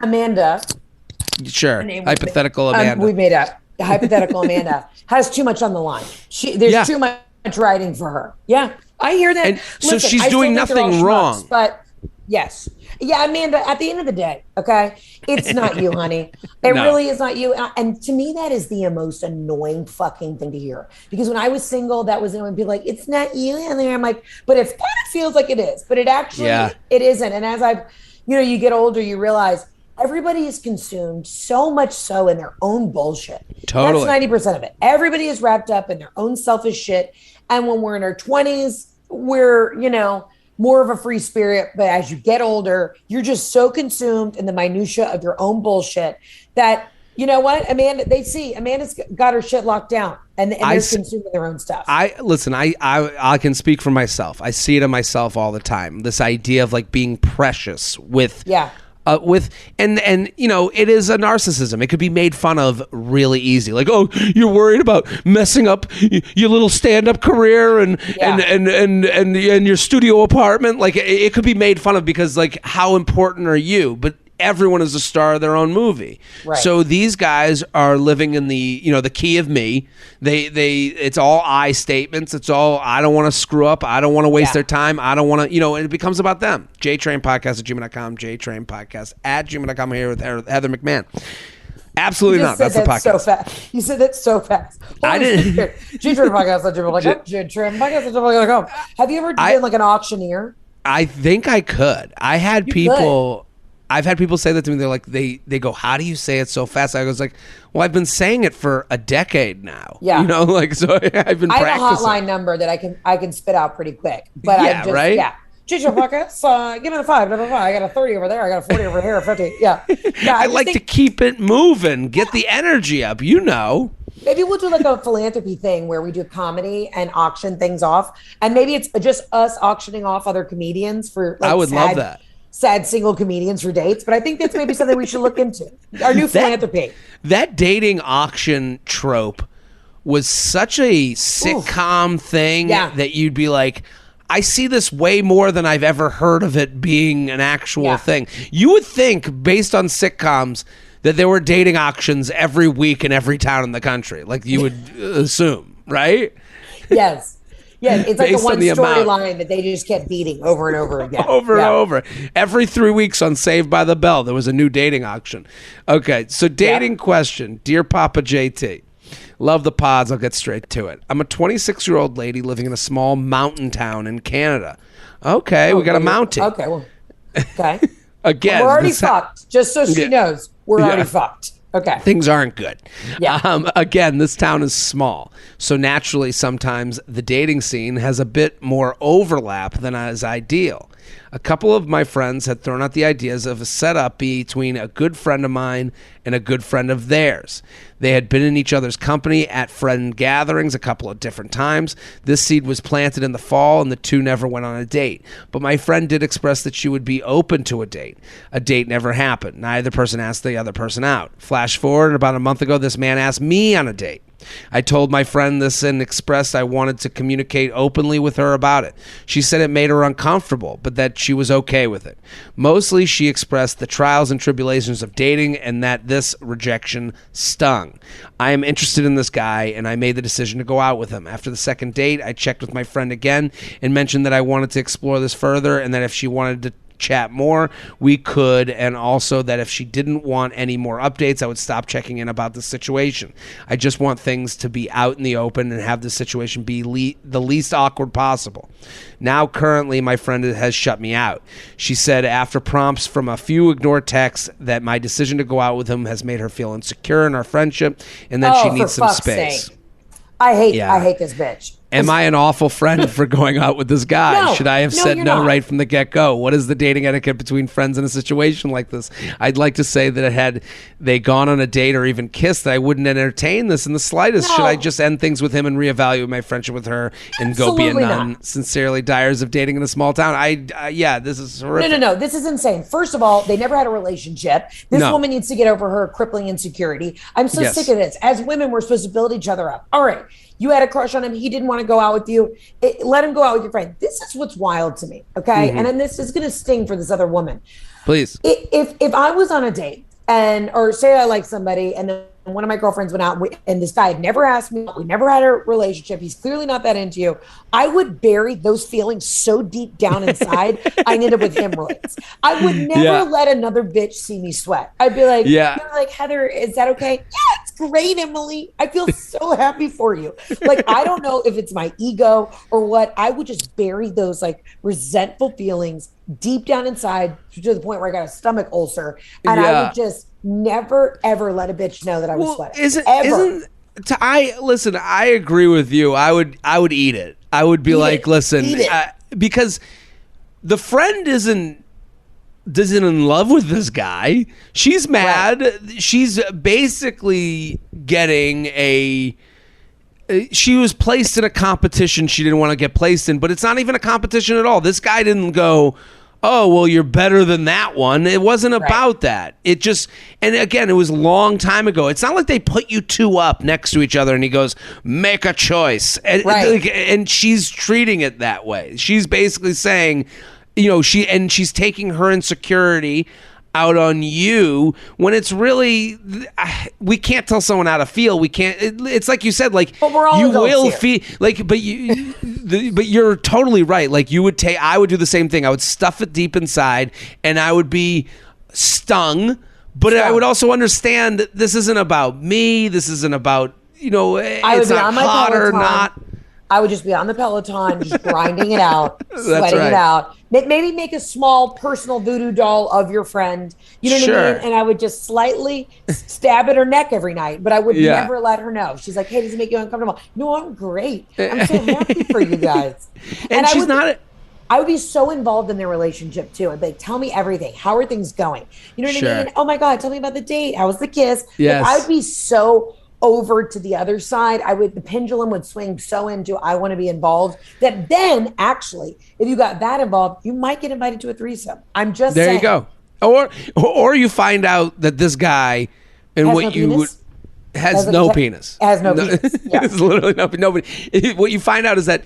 Amanda. Sure. Hypothetical Amanda. We made up. Hypothetical Amanda has too much on the line. There's too much riding for her. Yeah, I hear that. And so she's doing nothing wrong. But yes. Yeah, Amanda, at the end of the day, okay, it's not you, honey. It really is not you. And to me, that is the most annoying fucking thing to hear. Because when I was single, that was when people like, it's not you. And I'm like, but it kind of feels like it is. But it actually, it isn't. And as you get older, you realize everybody is consumed so much so in their own bullshit. Totally. That's 90% of it. Everybody is wrapped up in their own selfish shit. And when we're in our 20s, we're, more of a free spirit. But as you get older, you're just so consumed in the minutia of your own bullshit that, you know what, Amanda's got her shit locked down and they're consuming their own stuff. I can speak for myself. I see it in myself all the time. This idea of like being precious with it is a narcissism. It could be made fun of really easy. Like, oh, you're worried about messing up your little stand-up career and your studio apartment. Like, it could be made fun of because, like, how important are you? But everyone is a star of their own movie. Right. So these guys are living in the key of me. It's all I statements. It's all, I don't want to screw up. I don't want to waste their time. I don't want to, and it becomes about them. JTrainPodcast@gmail.com, JTrainPodcast@gmail.com here with Heather McMahan. Absolutely not. That's the podcast. So fast. You said that so fast. I didn't. JTrainPodcast@gmail.com, JTrainPodcast@gmail.com. Have you ever been like an auctioneer? I think I could. I've had people say that to me. They're like, they go, how do you say it so fast? I was like, well, I've been saying it for a decade now. Yeah. You know, like, so I've been practicing. I have a hotline number that I can spit out pretty quick. But right? Yeah. JTrain podcast, give me the 5, number 5. I got a 30 over there. I got a 40 over here, 50. Yeah. I like to keep it moving, get the energy up, you know. Maybe we'll do like a philanthropy thing where we do comedy and auction things off. And maybe it's just us auctioning off other comedians for like I would love that. Sad single comedians for dates. But I think that's maybe something we should look into. Our new philanthropy. That dating auction trope was such a sitcom thing that you'd be like, I see this way more than I've ever heard of it being an actual thing. You would think, based on sitcoms, that there were dating auctions every week in every town in the country. Like you would assume, right? Yes. Yeah, it's like Based the one on the storyline that they just kept beating over and over again. Over and over. Every 3 weeks on Saved by the Bell, there was a new dating auction. Okay, so dating question. Dear Papa JT, love the pods. I'll get straight to it. I'm a 26-year-old lady living in a small mountain town in Canada. Okay, we got a mountain. Okay, well, okay. Again, we're already fucked. Just so she knows, we're already fucked. Okay. Things aren't good. Yeah. Again, this town is small. So naturally, sometimes the dating scene has a bit more overlap than is ideal. A couple of my friends had thrown out the ideas of a setup between a good friend of mine and a good friend of theirs. They had been in each other's company at friend gatherings a couple of different times. This seed was planted in the fall, and the two never went on a date. But my friend did express that she would be open to a date. A date never happened. Neither person asked the other person out. Flash forward, about a month ago, this man asked me on a date. I told my friend this and expressed I wanted to communicate openly with her about it. She said it made her uncomfortable, but that she was okay with it. Mostly, she expressed the trials and tribulations of dating and that this rejection stung. I am interested in this guy, and I made the decision to go out with him. After the second date, I checked with my friend again and mentioned that I wanted to explore this further and that if she wanted to chat more, we could, and also that if she didn't want any more updates, I would stop checking in about the situation. I just want things to be out in the open and have the situation be the least awkward possible. Now, currently, my friend has shut me out. She said after prompts from a few ignored texts that my decision to go out with him has made her feel insecure in our friendship and that she needs some space. Sake. I hate this bitch. Am I an awful friend for going out with this guy? No, Should I have said no not. right from the get-go? What is the dating etiquette between friends in a situation like this? I'd like to say that had they gone on a date or even kissed, I wouldn't entertain this in the slightest. No. Should I just end things with him and reevaluate my friendship with her and go be a nun? Not. Sincerely, Dyers of dating in a small town. This is horrific. No. This is insane. First of all, they never had a relationship. This woman needs to get over her crippling insecurity. I'm so sick of this. As women, we're supposed to build each other up. All right. You had a crush on him. He didn't want to go out with you. Let him go out with your friend. This is what's wild to me. Okay. And then this is going to sting for this other woman. Please. If I was on a date or say I like somebody and then one of my girlfriends went out and this guy had never asked me, we never had a relationship, he's clearly not that into you, I would bury those feelings so deep down inside, I end up with hemorrhoids. I would never let another bitch see me sweat. I'd be like, you're like, Heather, is that okay? Yeah, it's great, Emily. I feel so happy for you. Like, I don't know if it's my ego or what. I would just bury those like resentful feelings deep down inside to the point where I got a stomach ulcer, and I would just never ever let a bitch know that I was sweating. I agree with you. I would eat it. I would be like, listen, because the friend isn't in love with this guy. She's mad. Right. She's basically getting she was placed in a competition she didn't want to get placed in, but it's not even a competition at all. This guy didn't go, oh, well, you're better than that one. It wasn't about that. It just, and again, it was a long time ago. It's not like they put you two up next to each other and he goes, make a choice. And she's treating it that way. She's basically saying, she's taking her insecurity out on you when it's really, we can't tell someone how to feel. We can't. It's like you said, like, but we're all you will here. feel like, but you're totally right. Like I would do the same thing. I would stuff it deep inside, and I would be stung. But I would also understand that this isn't about me. This isn't about it's not hot or not. I would just be on the Peloton, just grinding it out, sweating right. it out. Maybe make a small personal voodoo doll of your friend. You know what I mean? And I would just slightly stab at her neck every night, but I would never let her know. She's like, hey, does it make you uncomfortable? No, I'm great. I'm so happy for you guys. And she's not... I would be so involved in their relationship too. I'd be like, tell me everything. How are things going? You know what I mean? Oh my God, tell me about the date. How was the kiss? Yes. Like, I would be so over to the other side. The pendulum would swing so into I want to be involved that then actually, if you got that involved, you might get invited to a threesome. I'm just saying. There you go. Or you find out that this guy and has what no you penis? would has no penis. Has no penis. Yeah. It's literally nobody. What you find out is that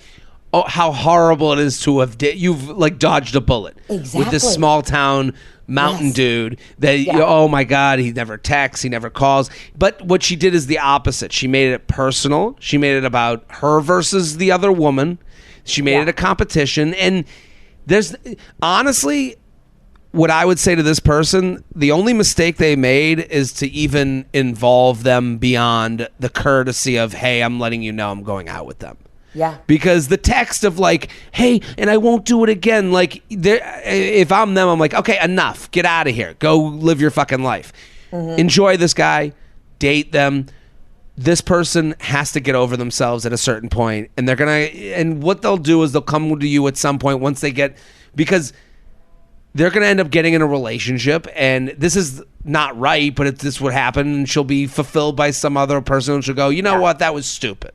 how horrible it is to have you've like dodged a bullet with this small town mountain dude that oh my God, he never texts, he never calls. But what she did is the opposite. She made it personal. She made it about her versus the other woman. She made it a competition. And there's honestly, what I would say to this person, the only mistake they made is to even involve them beyond the courtesy of, hey, I'm letting you know I'm going out with them. Yeah. Because the text of like, hey, and I won't do it again. Like, if I'm them, I'm like, okay, enough. Get out of here. Go live your fucking life. Mm-hmm. Enjoy this guy. Date them. This person has to get over themselves at a certain point, and they're gonna. And what they'll do is they'll come to you at some point once they get, because they're gonna end up getting in a relationship, and this is not right, but this would happen, and she'll be fulfilled by some other person, and she'll go, you know what, that was stupid.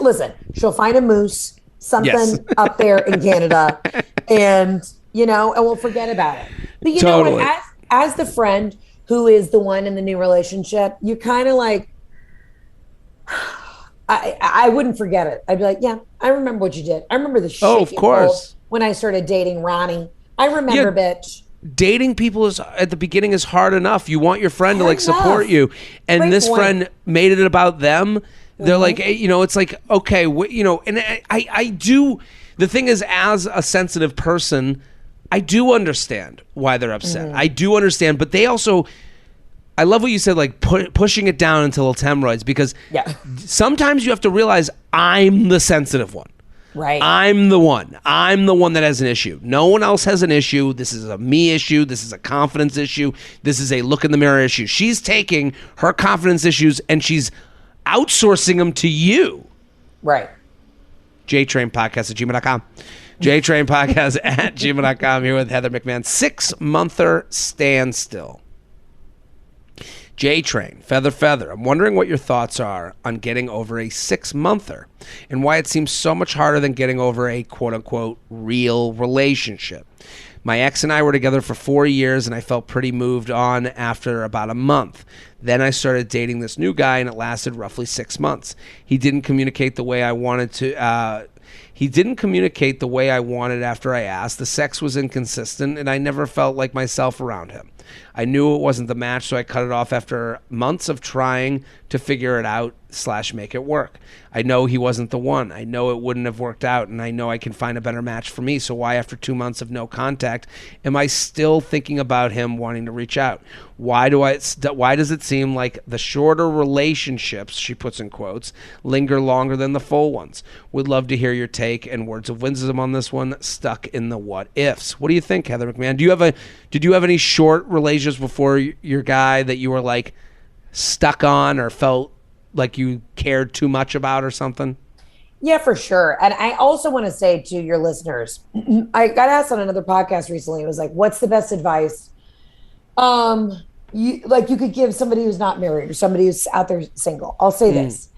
Listen, she'll find a moose, something up there in Canada, and we'll forget about it. But you know what? As the friend who is the one in the new relationship, you're kind of like, I wouldn't forget it. I'd be like, yeah, I remember what you did. I remember the shit of course. When I started dating Ronnie. I remember, bitch. Dating people at the beginning is hard enough. You want your friend to like support you, and Great this point. Friend made it about them. They're like, hey, it's like, okay, and I do. The thing is, as a sensitive person, I do understand why they're upset. I do understand, but they also, I love what you said, like pushing it down until it's hemorrhoids, because sometimes you have to realize I'm the sensitive one. Right. I'm the one that has an issue. No one else has an issue. This is a me issue. This is a confidence issue. This is a look in the mirror issue. She's taking her confidence issues and she's outsourcing them to you. Right. JTrain podcast at gmail.com. JTrain podcast at gmail.com. Here with Heather McMahan. 6-monther standstill. JTrain, feather. I'm wondering what your thoughts are on getting over a 6-monther and why it seems so much harder than getting over a quote-unquote real relationship. My ex and I were together for 4 years, and I felt pretty moved on after about a month. Then I started dating this new guy, and it lasted roughly 6 months. He didn't communicate the way I wanted to. He didn't communicate the way I wanted after I asked. The sex was inconsistent, and I never felt like myself around him. I knew it wasn't the match, so I cut it off after months of trying to figure it out / make it work. I know he wasn't the one. I know it wouldn't have worked out, and I know I can find a better match for me. So why, after 2 months of no contact, am I still thinking about him wanting to reach out? Why does it seem like the shorter relationships, she puts in quotes, linger longer than the full ones? Would love to hear your take and words of wisdom on this one. Stuck in the what ifs. What do you think, Heather McMahan? Did you have any short relationships before your guy that you were like stuck on or felt like you cared too much about or something? Yeah, for sure. And I also want to say to your listeners, I got asked on another podcast recently. It was like, what's the best advice you could give somebody who's not married or somebody who's out there single? I'll say this.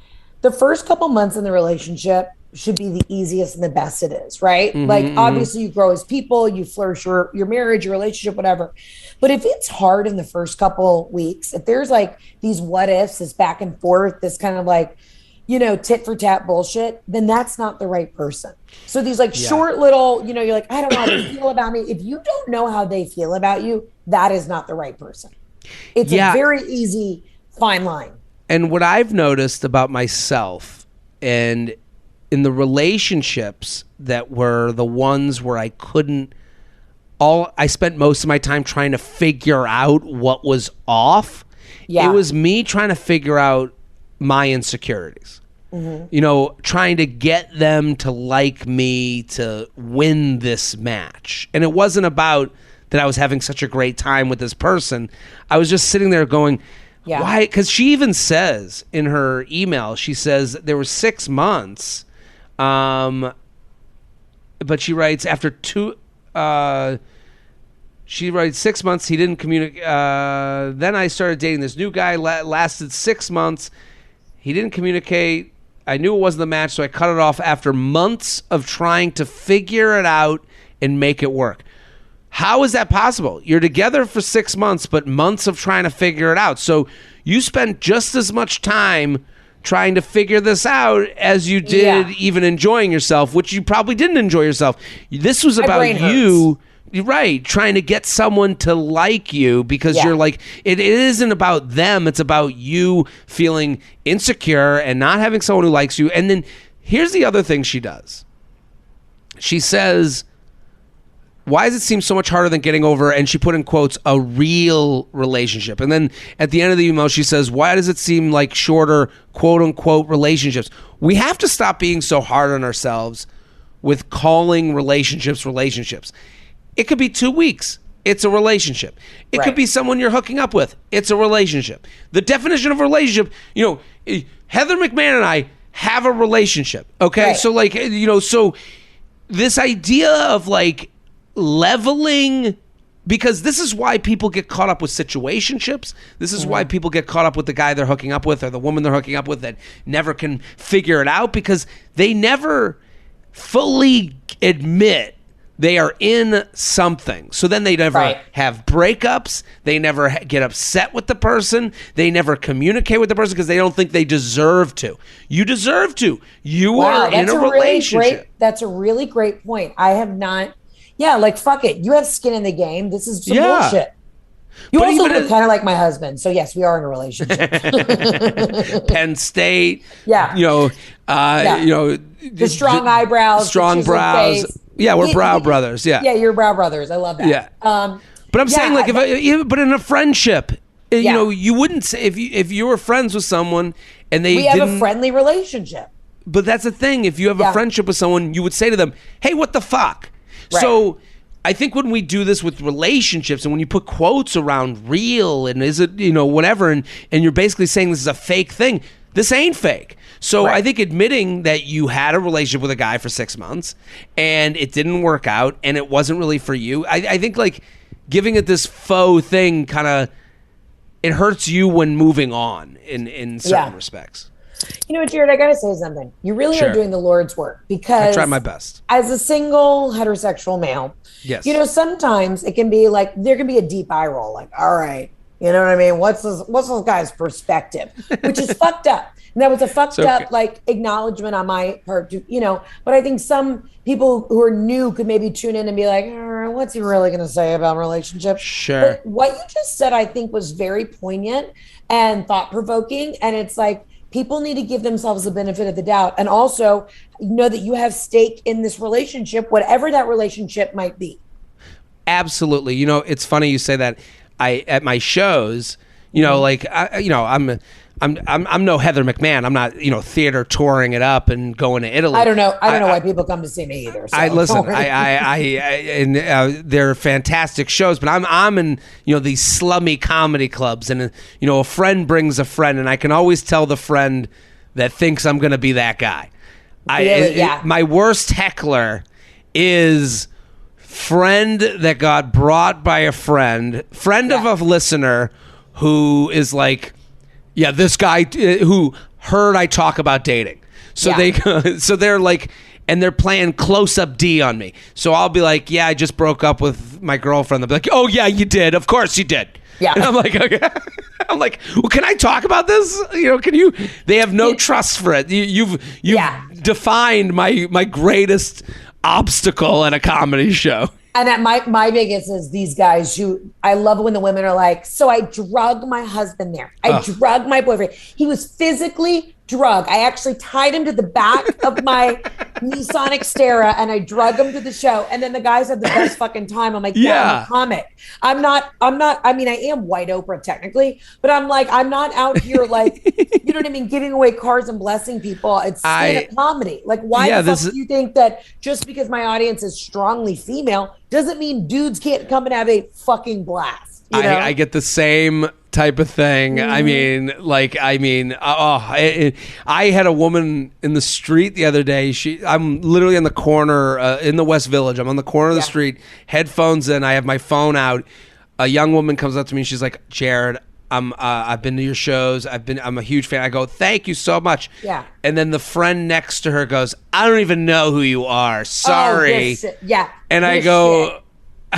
The first couple months in the relationship should be the easiest and the best it is, right? Obviously you grow as people, you flourish your marriage, your relationship, whatever. But if it's hard in the first couple weeks, if there's like these what ifs, this back and forth, this kind of like, tit for tat bullshit, then that's not the right person. So these short little, you're like, I don't know how they feel about me. If you don't know how they feel about you, that is not the right person. It's a very easy fine line. And what I've noticed about myself, and in the relationships that were the ones where I spent most of my time trying to figure out what was off. Yeah. It was me trying to figure out my insecurities. trying to get them to like me to win this match. And it wasn't about that I was having such a great time with this person. I was just sitting there going, why? Because she even says in her email, she says there were 6 months, but she writes after 6 months, he didn't communicate. Then I started dating this new guy, lasted 6 months. He didn't communicate. I knew it wasn't the match, so I cut it off after months of trying to figure it out and make it work. How is that possible? You're together for 6 months, but months of trying to figure it out. So you spent just as much time trying to figure this out as you did even enjoying yourself, which you probably didn't enjoy yourself. This was about you, right, trying to get someone to like you because you're like, it isn't about them. It's about you feeling insecure and not having someone who likes you. And then here's the other thing she does. She says, why does it seem so much harder than getting over, and she put in quotes, a real relationship? And then at the end of the email, she says, why does it seem like shorter, quote unquote, relationships? We have to stop being so hard on ourselves with calling relationships. It could be 2 weeks. It's a relationship. It could be someone you're hooking up with. It's a relationship. The definition of a relationship, Heather McMahan and I have a relationship. Okay. Right. So this idea of leveling, because this is why people get caught up with situationships. This is why people get caught up with the guy they're hooking up with or the woman they're hooking up with that never can figure it out because they never fully admit they are in something. So then they never have breakups. They never get upset with the person. They never communicate with the person because they don't think they deserve to. You deserve to. You are in a relationship. That's a really great point. I have not. Yeah, fuck it. You have skin in the game. This is some bullshit. You also look kind of like my husband. So, yes, we are in a relationship. Penn State. Yeah. The strong eyebrows. Strong brows. Face. Yeah, we're brow brothers. Yeah. Yeah, you're brow brothers. I love that. Yeah. But I'm saying, but in a friendship, you wouldn't say if you were friends with someone and we have a friendly relationship. But that's the thing. If you have a friendship with someone, you would say to them, hey, what the fuck? Right. So I think when we do this with relationships and when you put quotes around real and is it, whatever, and you're basically saying this is a fake thing, this ain't fake. So I think admitting that you had a relationship with a guy for 6 months and it didn't work out and it wasn't really for you, I think giving it this faux thing kind of, it hurts you when moving on in certain respects. Jared, I got to say something. You really are doing the Lord's work because I try my best. As a single heterosexual male, sometimes it can be there can be a deep eye roll. All right, you know what I mean? What's this guy's perspective? Which is fucked up. And that was a fucked up acknowledgement on my part, but I think some people who are new could maybe tune in and be like, what's he really going to say about relationships? Sure. But what you just said, I think was very poignant and thought provoking. And it's people need to give themselves the benefit of the doubt and also know that you have stake in this relationship, whatever that relationship might be. Absolutely. It's funny you say that. At my shows, I'm no Heather McMahan. I'm not, theater touring it up and going to Italy. I don't know why people come to see me either. So. And they're fantastic shows, but I'm in, these slummy comedy clubs, and a friend brings a friend, and I can always tell the friend that thinks I'm going to be that guy. My worst heckler is friend that got brought by a friend of a listener who is this guy who heard I talk about dating. So they're and they're playing close-up D on me. So I'll be like, I just broke up with my girlfriend. They'll be like, oh yeah, you did. Of course you did. Yeah. And I'm like, okay. I'm like, well, can I talk about this? Can you? They have no trust for it. You've defined my greatest obstacle in a comedy show. And my biggest is these guys who, I love when the women are like, so I drug my husband there. I drug my boyfriend. He was physically drug. I actually tied him to the back of my Nissan Xterra and I drug him to the show. And then the guys had the best fucking time. I'm like, yeah, I'm a comic. I'm not, I mean, I am white Oprah technically, but I'm like, I'm not out here like, you know what I mean? Giving away cars and blessing people. It's stand-up comedy. Like, why the fuck do you think that just because my audience is strongly female doesn't mean dudes can't come and have a fucking blast? You know? I get the same type of thing. I mean, I had a woman in the street the other day. I'm literally in the corner in the West Village. I'm on the corner of the street, headphones in. I have my phone out. A young woman comes up to me and she's like, Jared, I've been to your shows. I'm a huge fan. I go, thank you so much. Yeah. And then the friend next to her goes, I don't even know who you are. Sorry. And I go, shit.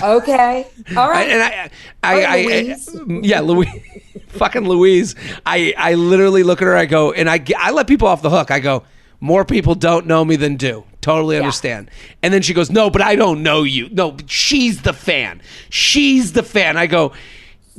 Okay. All right. Louise. Fucking Louise. I literally look at her. I go, and I let people off the hook. I go, more people don't know me than do. Totally understand. And then she goes, no, but I don't know you. No, she's the fan. She's the fan. I go,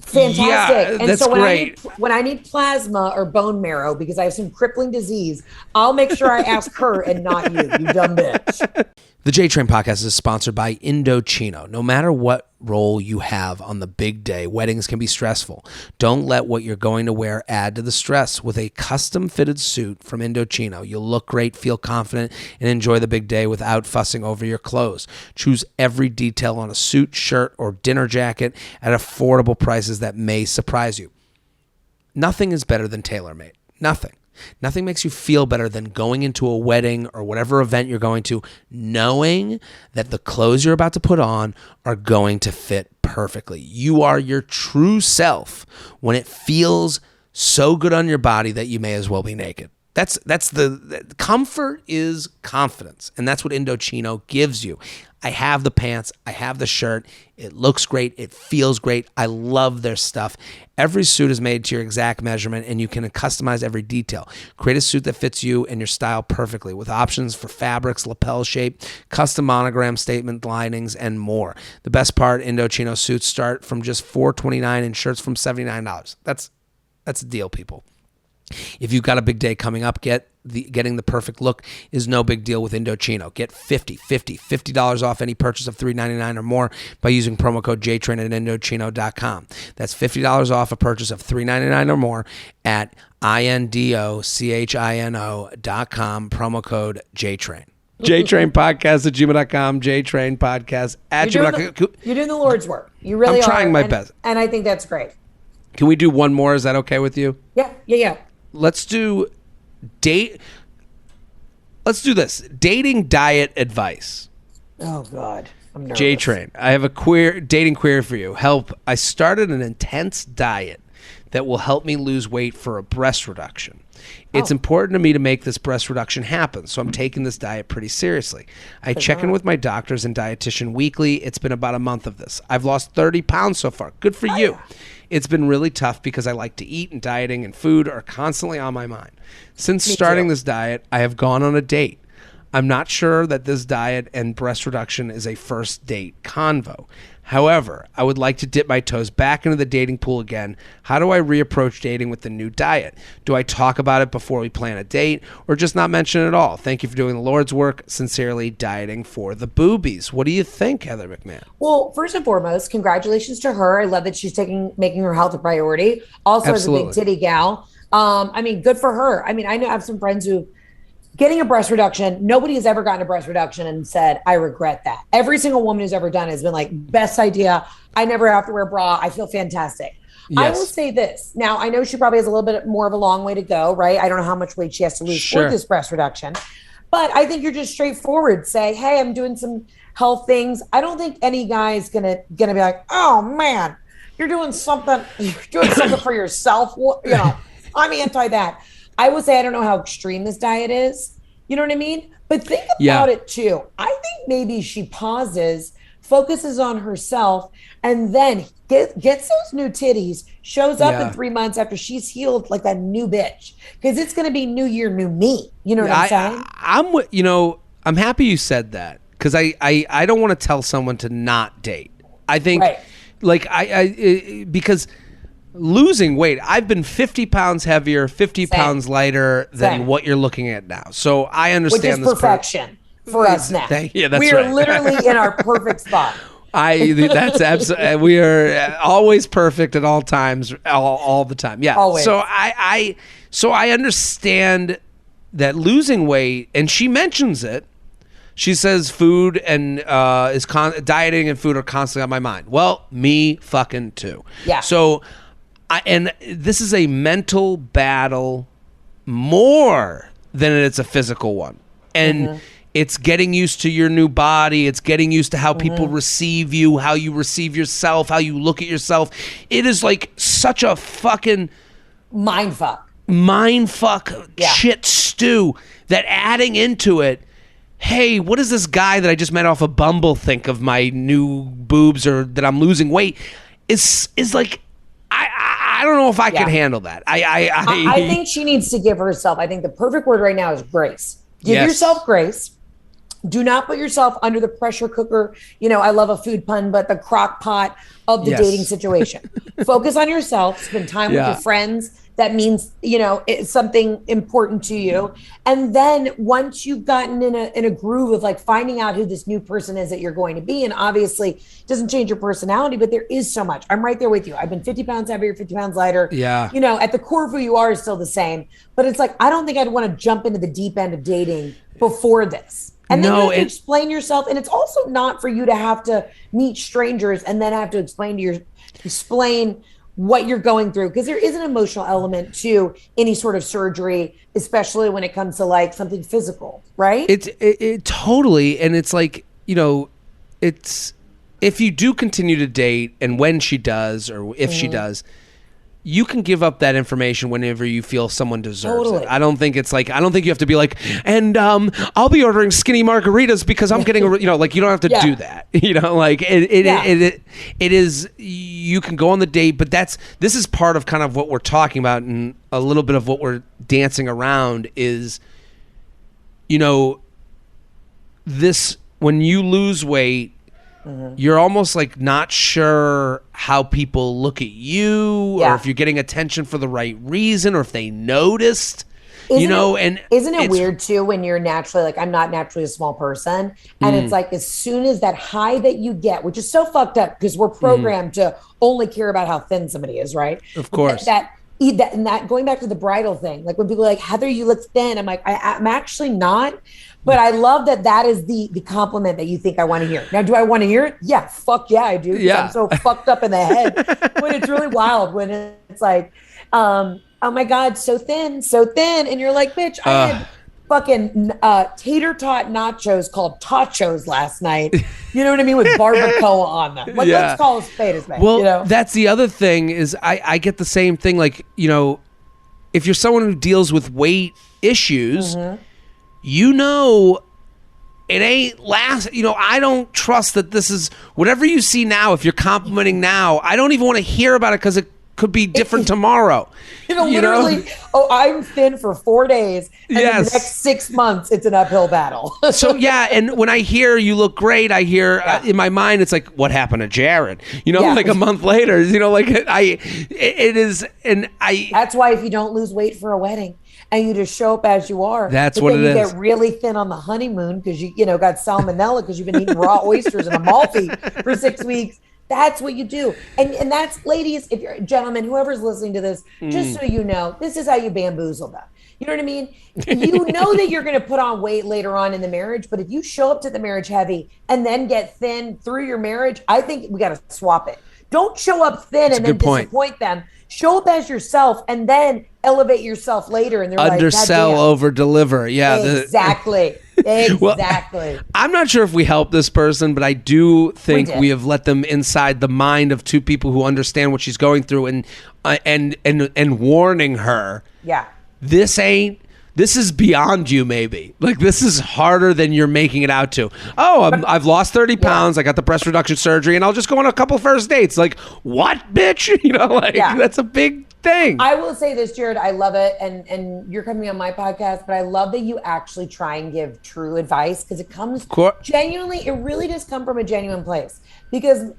fantastic. Yeah, and that's so great. When I need plasma or bone marrow because I have some crippling disease, I'll make sure I ask her and not you dumb bitch. The JTrain podcast is sponsored by Indochino. No matter what role you have on the big day, weddings can be stressful. Don't let what you're going to wear add to the stress. With a custom-fitted suit from Indochino, you'll look great, feel confident, and enjoy the big day without fussing over your clothes. Choose every detail on a suit, shirt, or dinner jacket at affordable prices that may surprise you. Nothing is better than tailor-made. Nothing. Nothing makes you feel better than going into a wedding or whatever event you're going to, knowing that the clothes you're about to put on are going to fit perfectly. You are your true self when it feels so good on your body that you may as well be naked. That's the comfort is confidence, and that's what Indochino gives you. I have the pants, I have the shirt. It looks great, it feels great. I love their stuff. Every suit is made to your exact measurement, and you can customize every detail. Create a suit that fits you and your style perfectly, with options for fabrics, lapel shape, custom monogram statement linings, and more. The best part, Indochino suits start from just $429 and shirts from $79. That's a deal, people. If you've got a big day coming up, getting the perfect look is no big deal with Indochino. Get $50 off any purchase of $399 or more by using promo code JTrain at Indochino.com. That's $50 off a purchase of $399 or more at INDOCHINO.com, promo code JTrain. JTrain podcast at gmail.com, JTrain podcast at gmail.com. You're doing the Lord's work. You really are. I'm trying my best. And I think that's great. Can we do one more? Is that okay with you? Yeah. Let's do this. Dating diet advice. Oh God, I'm nervous. JTrain. I have a dating query for you. Help. I started an intense diet that will help me lose weight for a breast reduction. It's important to me to make this breast reduction happen, so I'm taking this diet pretty seriously. I check in with my doctors and dietitian weekly. It's been about a month of this. I've lost 30 pounds so far. Good for you. It's been really tough because I like to eat, and dieting and food are constantly on my mind. Since starting this diet, I have gone on a date. I'm not sure that this diet and breast reduction is a first date convo. However, I would like to dip my toes back into the dating pool again. How do I reapproach dating with the new diet? Do I talk about it before we plan a date, or just not mention it at all? Thank you for doing the Lord's work. Sincerely, dieting for the boobies. What do you think, Heather McMahan? Well, first and foremost, congratulations to her. I love that she's making her health a priority. Also, Absolutely. as a big titty gal. I mean, good for her. I mean, I have some friends who getting a breast reduction, nobody has ever gotten a breast reduction and said, I regret that. Every single woman who's ever done it has been like, best idea. I never have to wear a bra. I feel fantastic. Yes. I will say this. Now, I know she probably has a little bit more of a long way to go, right? I don't know how much weight she has to lose for this breast reduction. But I think you're just straightforward. Say, hey, I'm doing some health things. I don't think any guy's gonna be like, oh man, you're doing something for yourself. You know, I'm anti that. I would say I don't know how extreme this diet is. You know what I mean? But think about it too. I think maybe she pauses, focuses on herself, and then gets those new titties, shows up in 3 months after she's healed like a new bitch. Because it's going to be new year, new me. You know what I'm saying? I'm happy you said that, because I don't want to tell someone to not date. I think because losing weight. I've been 50 pounds heavier, 50 Same. pounds lighter than Same. what you're looking at now. So I understand Which is perfection for us now. Yeah, that's we right. are literally in our perfect spot. That's absolutely. We are always perfect at all times, all the time. Yeah. Always. So I understand that losing weight, and she mentions it. She says food and dieting and food are constantly on my mind. Well, me fucking too. Yeah. So, and this is a mental battle more than it's a physical one, and it's getting used to your new body. It's getting used to how people receive you, how you receive yourself, how you look at yourself. It is like such a fucking mind fuck shit stew that adding into it. Hey, what does this guy that I just met off a Bumble think of my new boobs or that I'm losing weight? Is like, I don't know if I can handle that. I think she needs to give herself, I think the perfect word right now is grace. Give yourself grace. Do not put yourself under the pressure cooker. You know, I love a food pun, but the crock pot of the dating situation. Focus on yourself. Spend time with your friends. That means, you know, it's something important to you. And then once you've gotten in a groove of like finding out who this new person is that you're going to be, and obviously it doesn't change your personality, but there is so much. I'm right there with you. I've been 50 pounds heavier, 50 pounds lighter. Yeah. You know, at the core of who you are is still the same. But it's like, I don't think I'd want to jump into the deep end of dating before this. And then you have to explain yourself. And it's also not for you to have to meet strangers and then have to explain what you're going through, because there is an emotional element to any sort of surgery, especially when it comes to like something physical, right? It totally. And it's like, you know, it's, if you do continue to date, and when she does, or if she does, you can give up that information whenever you feel someone deserves it. I don't think you have to be like, and I'll be ordering skinny margaritas because I'm getting, you know, like you don't have to do that. You know, like it is, you can go on the date, but this is part of kind of what we're talking about, and a little bit of what we're dancing around is, you know, this, when you lose weight, you're almost like not sure how people look at you, or if you're getting attention for the right reason, or if they noticed. Isn't it weird too when you're naturally like, I'm not naturally a small person, and it's like as soon as that high that you get, which is so fucked up because we're programmed to only care about how thin somebody is, right? Of course. That going back to the bridal thing, like when people are like, Heather, you look thin, I'm like, I'm actually not. But I love that is the compliment that you think I want to hear. Now, do I want to hear it? Yeah, fuck yeah, I do. Yeah. I'm so fucked up in the head. When it's really wild, when it's like, oh my God, so thin. And you're like, bitch, I had fucking tater tot nachos called tachos last night. You know what I mean? With barbacoa on them. Like, let's call a spade a spade. Well, you know? That's the other thing is I get the same thing. Like, you know, if you're someone who deals with weight issues, you know, it ain't you know, I don't trust that this is whatever you see now. If you're complimenting now, I don't even want to hear about it because it could be different tomorrow. You know, literally, I'm thin for 4 days. And in the next 6 months, it's an uphill battle. So, and when I hear you look great, I hear in my mind, it's like, what happened to Jared? You know, like a month later, you know, like it is. And that's why if you don't lose weight for a wedding, and you just show up as you are. That's what it is. You get really thin on the honeymoon because you got salmonella because you've been eating raw oysters and Amalfi for 6 weeks. That's what you do. And that's, ladies, if you're gentlemen, whoever's listening to this, just so you know, this is how you bamboozle them. You know what I mean? You know that you're going to put on weight later on in the marriage, but if you show up to the marriage heavy and then get thin through your marriage, I think we got to swap it. Don't show up thin and then disappoint them. Show up as yourself and then elevate yourself later. And they're undersell, over deliver. Yeah, exactly. Exactly. Well, I'm not sure if we help this person, but I do think we have let them inside the mind of two people who understand what she's going through, and warning her. Yeah. This is beyond you, maybe. Like, this is harder than you're making it out to. I've lost 30 pounds. I got the breast reduction surgery, and I'll just go on a couple first dates. Like, what, bitch? You know, like, that's a big thing. I will say this, Jared. I love it. And you're coming on my podcast, but I love that you actually try and give true advice because it comes genuinely. It really does come from a genuine place because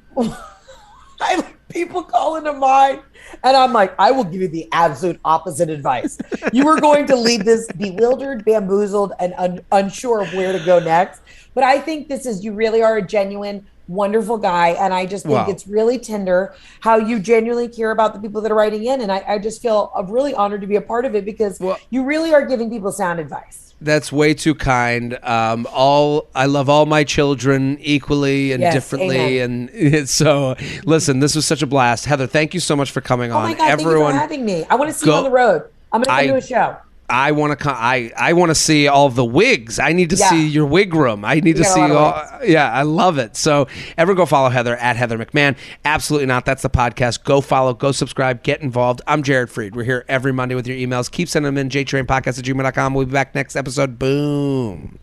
people call into mine. And I'm like, I will give you the absolute opposite advice. You are going to leave this bewildered, bamboozled, and unsure of where to go next. But I think you really are a genuine, wonderful guy. And I just think it's really tender how you genuinely care about the people that are writing in. And I just feel really honored to be a part of it because you really are giving people sound advice. That's way too kind. I love all my children equally and differently. Amen. And so, listen, this was such a blast. Heather, thank you so much for coming on. Oh my God, thank you for having me. I want to see you on the road. I'm going to come to a show. I want to I want to see all the wigs. I need to see your wig room. I need to see all. Yeah, I love it. So ever go follow Heather at Heather McMahan. Absolutely not. That's the podcast. Go follow, go subscribe, get involved. I'm Jared Freid. We're here every Monday with your emails. Keep sending them in. JTrainPodcast@gmail.com. We'll be back next episode. Boom.